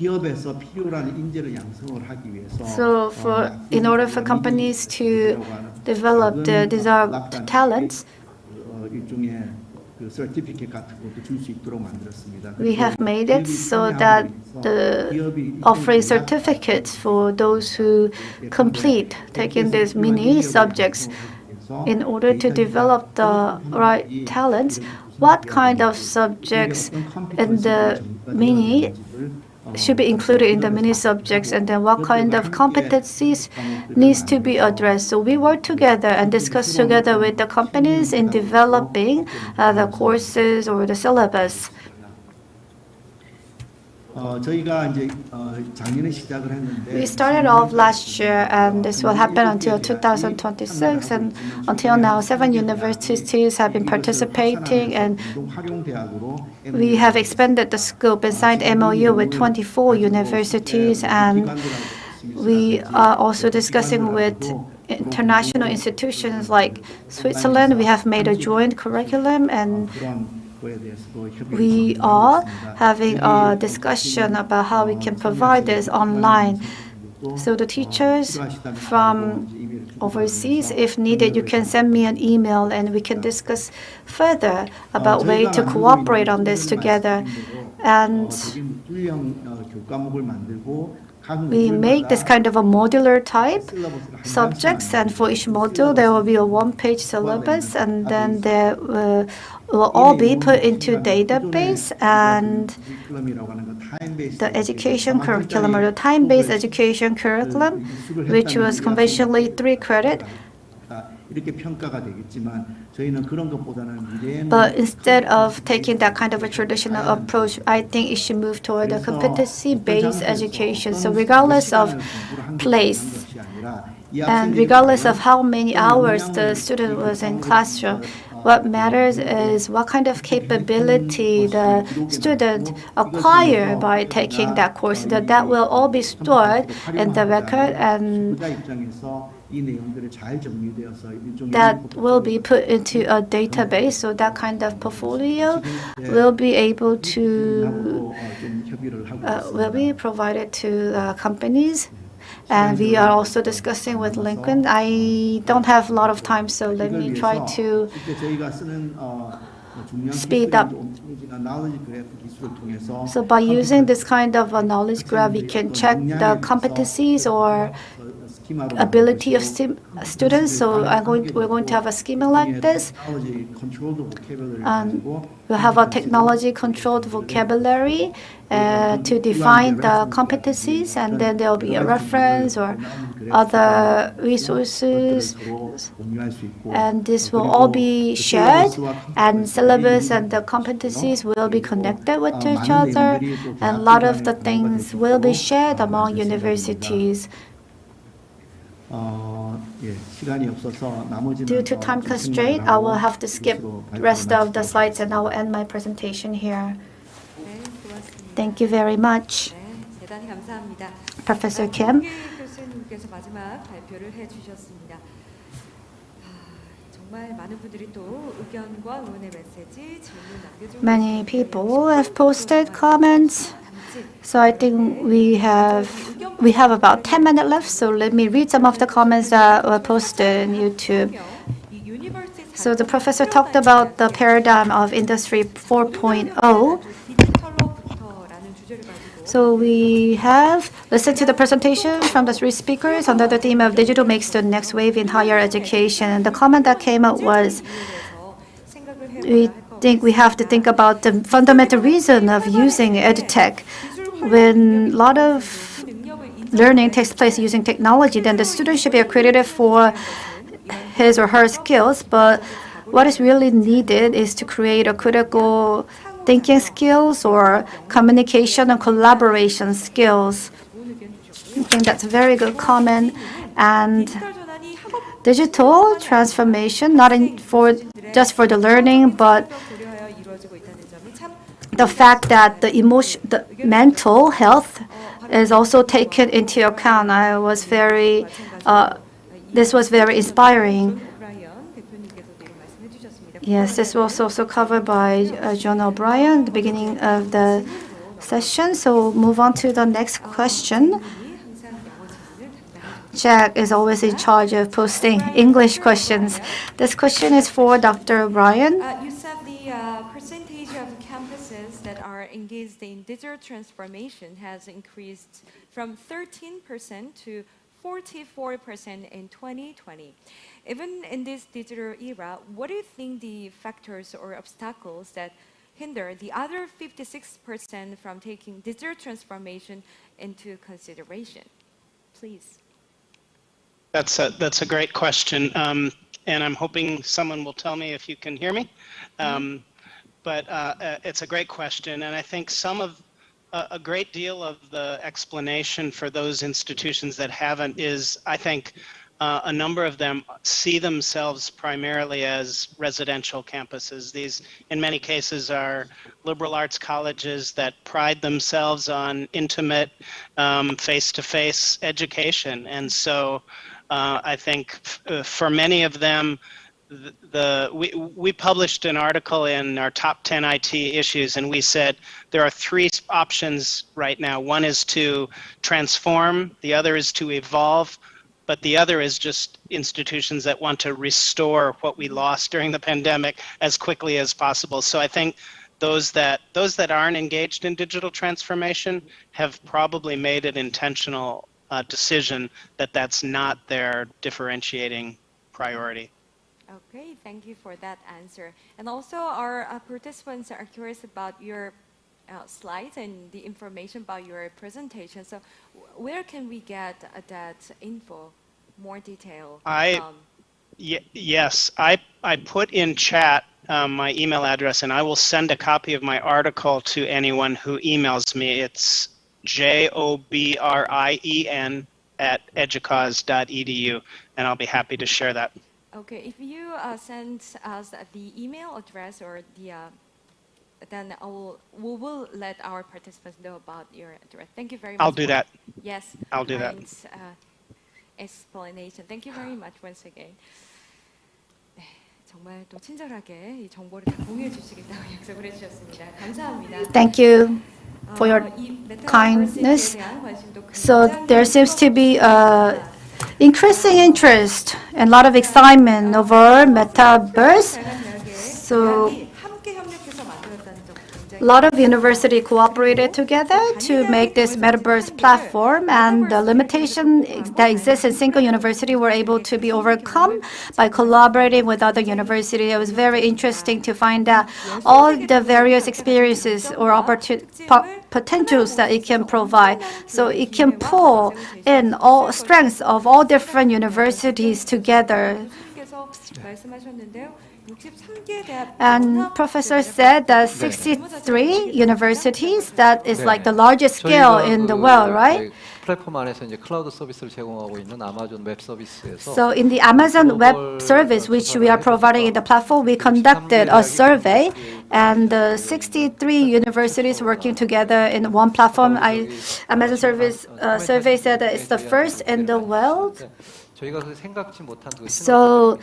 So in order for companies to develop the desired talents, we have made it so that offering certificates for those who complete taking these mini subjects. In order to develop the right talents, what kind of subjects in the mini should be included in the mini subjects, and then what kind of competencies needs to be addressed. So we work together and discuss together with the companies in developing the courses or the syllabus. We started off last year, and this will happen until 2026, and until now 7 universities have been participating, and we have expanded the scope and signed MOU with 24 universities, and we are also discussing with international institutions like Switzerland. We have made a joint curriculum, and we are having a discussion about how we can provide this online. So the teachers from overseas, if needed, you can send me an email and we can discuss further about way to cooperate on this together. And we make this kind of a modular type subjects, and for each module there will be a 1-page syllabus, and then there will all be put into database, and the education curriculum, or the time-based education curriculum, which was conventionally 3-credit. But instead of taking that kind of a traditional approach, I think it should move toward a competency-based education. So regardless of place, and regardless of how many hours the student was in classroom, what matters is what kind of capability the student acquire by taking that course. That will all be stored in the record, and that will be put into a database. So that kind of portfolio will be able to will be provided to companies. And we are also discussing with Lincoln. I don't have a lot of time, so let me try to speed up. So by using this kind of a knowledge graph, we can check the competencies or ability of students. So we're going to have a schema like this. We'll have a technology-controlled vocabulary to define the competencies, and then there will be a reference or other resources, and this will all be shared, and syllabus and the competencies will be connected with each other, and a lot of the things will be shared among universities. 예, 시간이 없어서 나머지는 Due to time constraint, I will have to skip the rest of the slides and I will end my presentation here. 네, 고맙습니다. Thank you very much, 네, 대단히 감사합니다. Professor Kim. 교수님께서 마지막 발표를 해주셨습니다. 정말 많은 분들이 또 의견과 응원의 메시지, 질문 남겨주고 Many people have posted comments. So I think we have about 10 minutes left. So let me read some of the comments that were posted on YouTube. So the professor talked about the paradigm of Industry 4.0. So we have listened to the presentation from the three speakers under the theme of digital makes the next wave in higher education. And the comment that came up was, we think we have to think about the fundamental reason of using EdTech. When a lot of learning takes place using technology, then the student should be accredited for his or her skills. But what is really needed is to create a critical thinking skills or communication and collaboration skills. I think that's a very good comment. And digital transformation, not just for the learning, but the fact that the mental health is also taken into account. This was very inspiring. Yes, this was also covered by John O'Brien at the beginning of the session. So move on to the next question. Jack is always in charge of posting English questions. This question is for Dr. O'Brien. You said the percentage of campuses that are engaged in digital transformation has increased from 13% to 44% in 2020. Even in this digital era, what do you think the factors or obstacles that hinder the other 56% from taking digital transformation into consideration? Please. That's a great question, and I'm hoping someone will tell me if you can hear me. But it's a great question, and I think a great deal of the explanation for those institutions that haven't is, I think, a number of them see themselves primarily as residential campuses. These, in many cases, are liberal arts colleges that pride themselves on intimate, face-to-face education. And so I think for many of them, we published an article in our top 10 IT issues, and we said there are three options right now. One is to transform, the other is to evolve, but the other is just institutions that want to restore what we lost during the pandemic as quickly as possible. So I think those that aren't engaged in digital transformation have probably made an intentional decision that that's not their differentiating priority. Okay, thank you for that answer. And also our participants are curious about your slides and the information about your presentation. So where can we get that info, more detail? Yes, I put in chat my email address, and I will send a copy of my article to anyone who emails me. It's jobrien@educause.edu, and I'll be happy to share that. Okay, if you send us the email address or the then we will let our participants know about your address. Thank you very much. I'll do that. Yes, I'll do that. Explanation. Thank you very much once again. 네, 정말 또 친절하게 이 정보를 다 공유해 주시겠다고 약속을 해주셨습니다. 감사합니다. Thank you for your kindness. So there seems to be increasing interest and a lot of excitement over Metaverse. So a lot of universities cooperated together to make this Metaverse platform, and the limitation that exists in single university were able to be overcome by collaborating with other universities. It was very interesting to find out all the various experiences or potentials that it can provide. So it can pull in all strengths of all different universities together. 말씀하셨는데요. 63개 대학 And professor said that 63 universities, that is like the largest scale in the world, right? 플랫폼 안에서 이제 클라우드 서비스를 제공하고 있는 아마존 웹 서비스에서 So in the Amazon Web Service, which we are providing in the platform, we conducted a survey, and 63 universities working together in one platform. Amazon Service survey said that it's the first in the world. So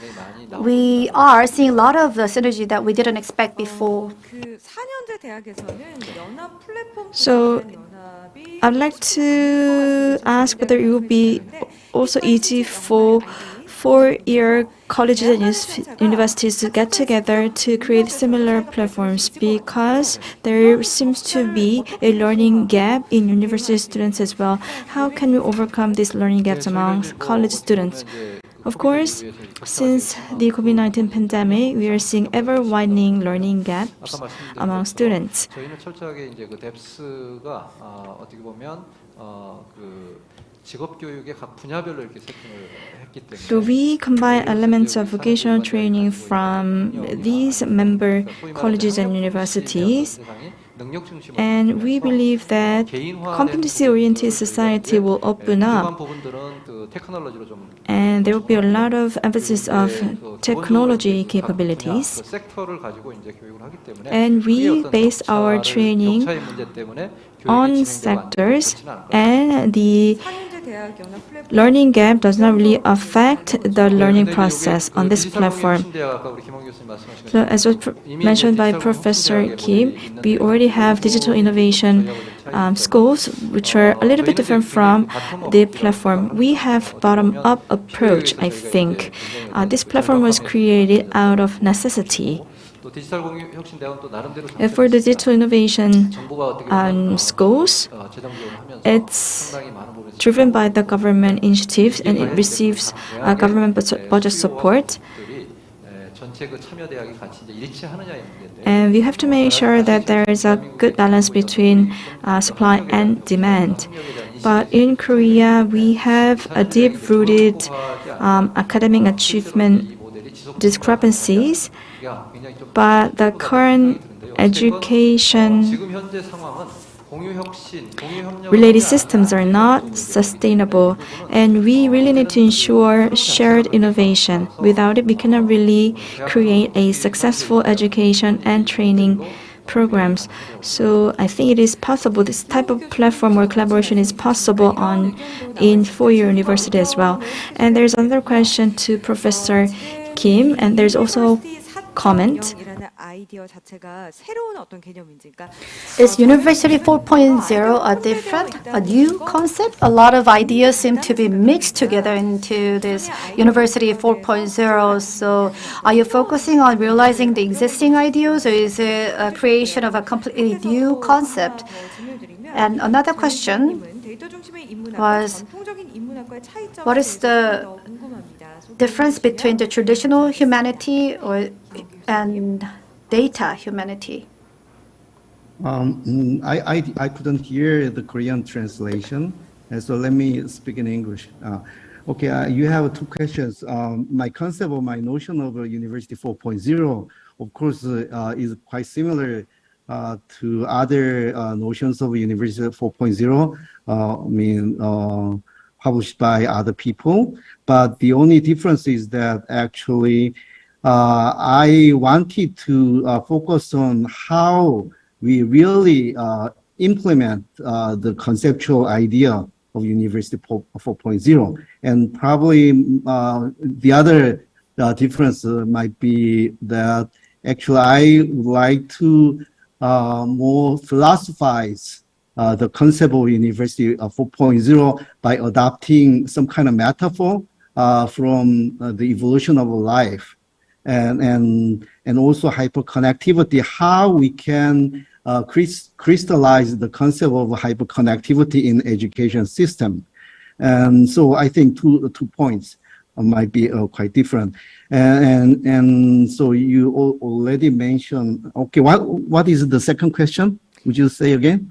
we are seeing a lot of the synergy that we didn't expect before. So I'd like to ask whether it would be also easy for four-year colleges and universities to get together to create similar platforms, because there seems to be a learning gap in university students as well. How can we overcome these learning gaps among college students? Of course, since the COVID-19 pandemic, we are seeing ever-widening learning gaps among students. 저희는 철저하게 이제 그 뎁스가 어떻게 보면 직업 교육의 각 분야별로 이렇게 세팅을 했기 때문에. So we combine elements of vocational training from these member colleges and universities. And we believe that competency-oriented society will open up, and there will be a lot of emphasis of technology capabilities. And we base our training on sectors, and the learning gap does not really affect the learning process on this platform. So as was mentioned by Professor Kim, we already have digital innovation schools, which are a little bit different from the platform. We have bottom-up approach, I think. This platform was created out of necessity. For the digital innovation schools, it's driven by the government initiatives, and it receives government budget support. And we have to make sure that there is a good balance between supply and demand. But in Korea, we have a deep-rooted academic achievement discrepancies, but the current education related systems are not sustainable, and we really need to ensure shared innovation. Without it, we cannot really create a successful education and training programs. So I think it is possible, this type of platform or collaboration is possible in four-year university as well. And there's another question to Professor Kim, and there's also comment. Is University 4.0 a new concept? A lot of ideas seem to be mixed together into this University 4.0. So are you focusing on realizing the existing ideas, or is it a creation of a completely new concept? And another question was, what is the difference between the traditional humanity and data humanity? I couldn't hear the Korean translation, so let me speak in English. Okay, you have two questions. My concept or my notion of University 4.0, of course, is quite similar to other notions of University 4.0. Published by other people, but the only difference is that actually I wanted to focus on how we really implement the conceptual idea of University 4.0. And probably the other difference might be that actually I would like to more philosophize the concept of University 4.0 by adopting some kind of metaphor from the evolution of life, and also hyperconnectivity, how we can crystallize the concept of hyperconnectivity in education system. And so I think two points might be quite different. And so you already mentioned, okay, what is the second question? Would you say again?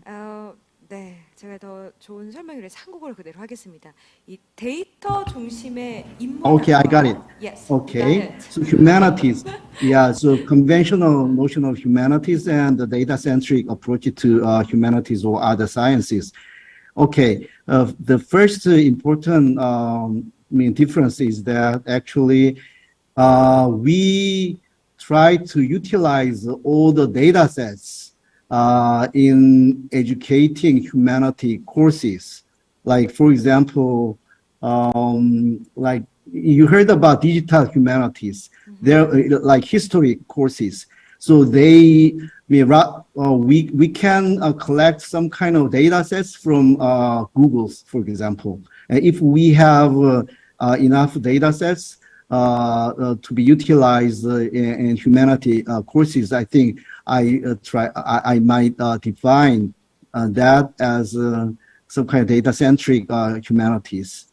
제가 더 좋은 설명을 위해서 한국어를 그대로 하겠습니다. 이 데이터 중심의 인문. Okay, I got it. Yes. Okay, so humanities, yeah, so conventional notion of humanities and the data-centric approach to humanities or other sciences. Okay, the first important difference is that actually we try to utilize all the data sets in educating humanity courses. Like, for example, like you heard about digital humanities, they're like history courses. So we can collect some kind of data sets from Google's, for example. And if we have enough data sets to be utilized in humanity courses, I think I might define that as some kind of data-centric humanities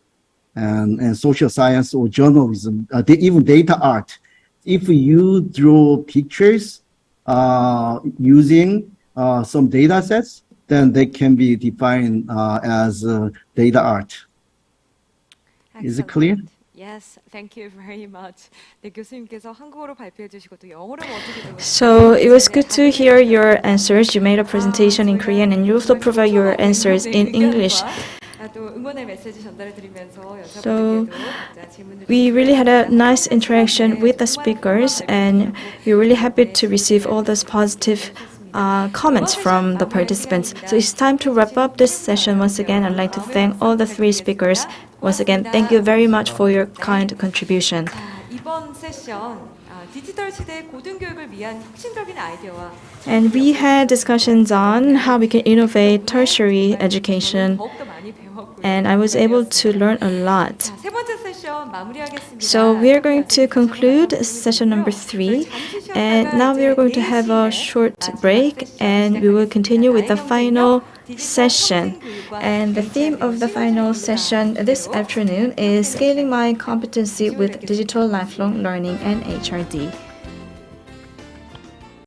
and social science or journalism, even data art. If you draw pictures using some data sets, then they can be defined as data art. Is it clear? Yes, thank you very much. 네, 교수님께서 한국어로 발표해 주시고 또 영어로 어떻게 들었는지. So it was good to hear your answers. You made a presentation in Korean and you also provide your answers in English. 또 응원의 메시지 전달해 드리면서 So 여자분들께도 질문을 we really had a nice interaction with the speakers and we're really happy to receive all those positive comments from the participants. So it's time to wrap up this session. Once again, I'd like to thank all the three speakers. Once again, thank you very much for your kind contribution. 이번 세션 디지털 시대의 고등교육을 위한 혁신적인 아이디어와 And we had discussions on how we can innovate tertiary education, 더욱더 많이 배웠고요. and I was able to learn a lot. 세 번째 세션 마무리하겠습니다. So we are going to conclude session number 3, and now we are going to have a short break, and we will continue with the final session. And the theme of the final session this afternoon is Scaling My Competency with Digital Lifelong Learning and HRD.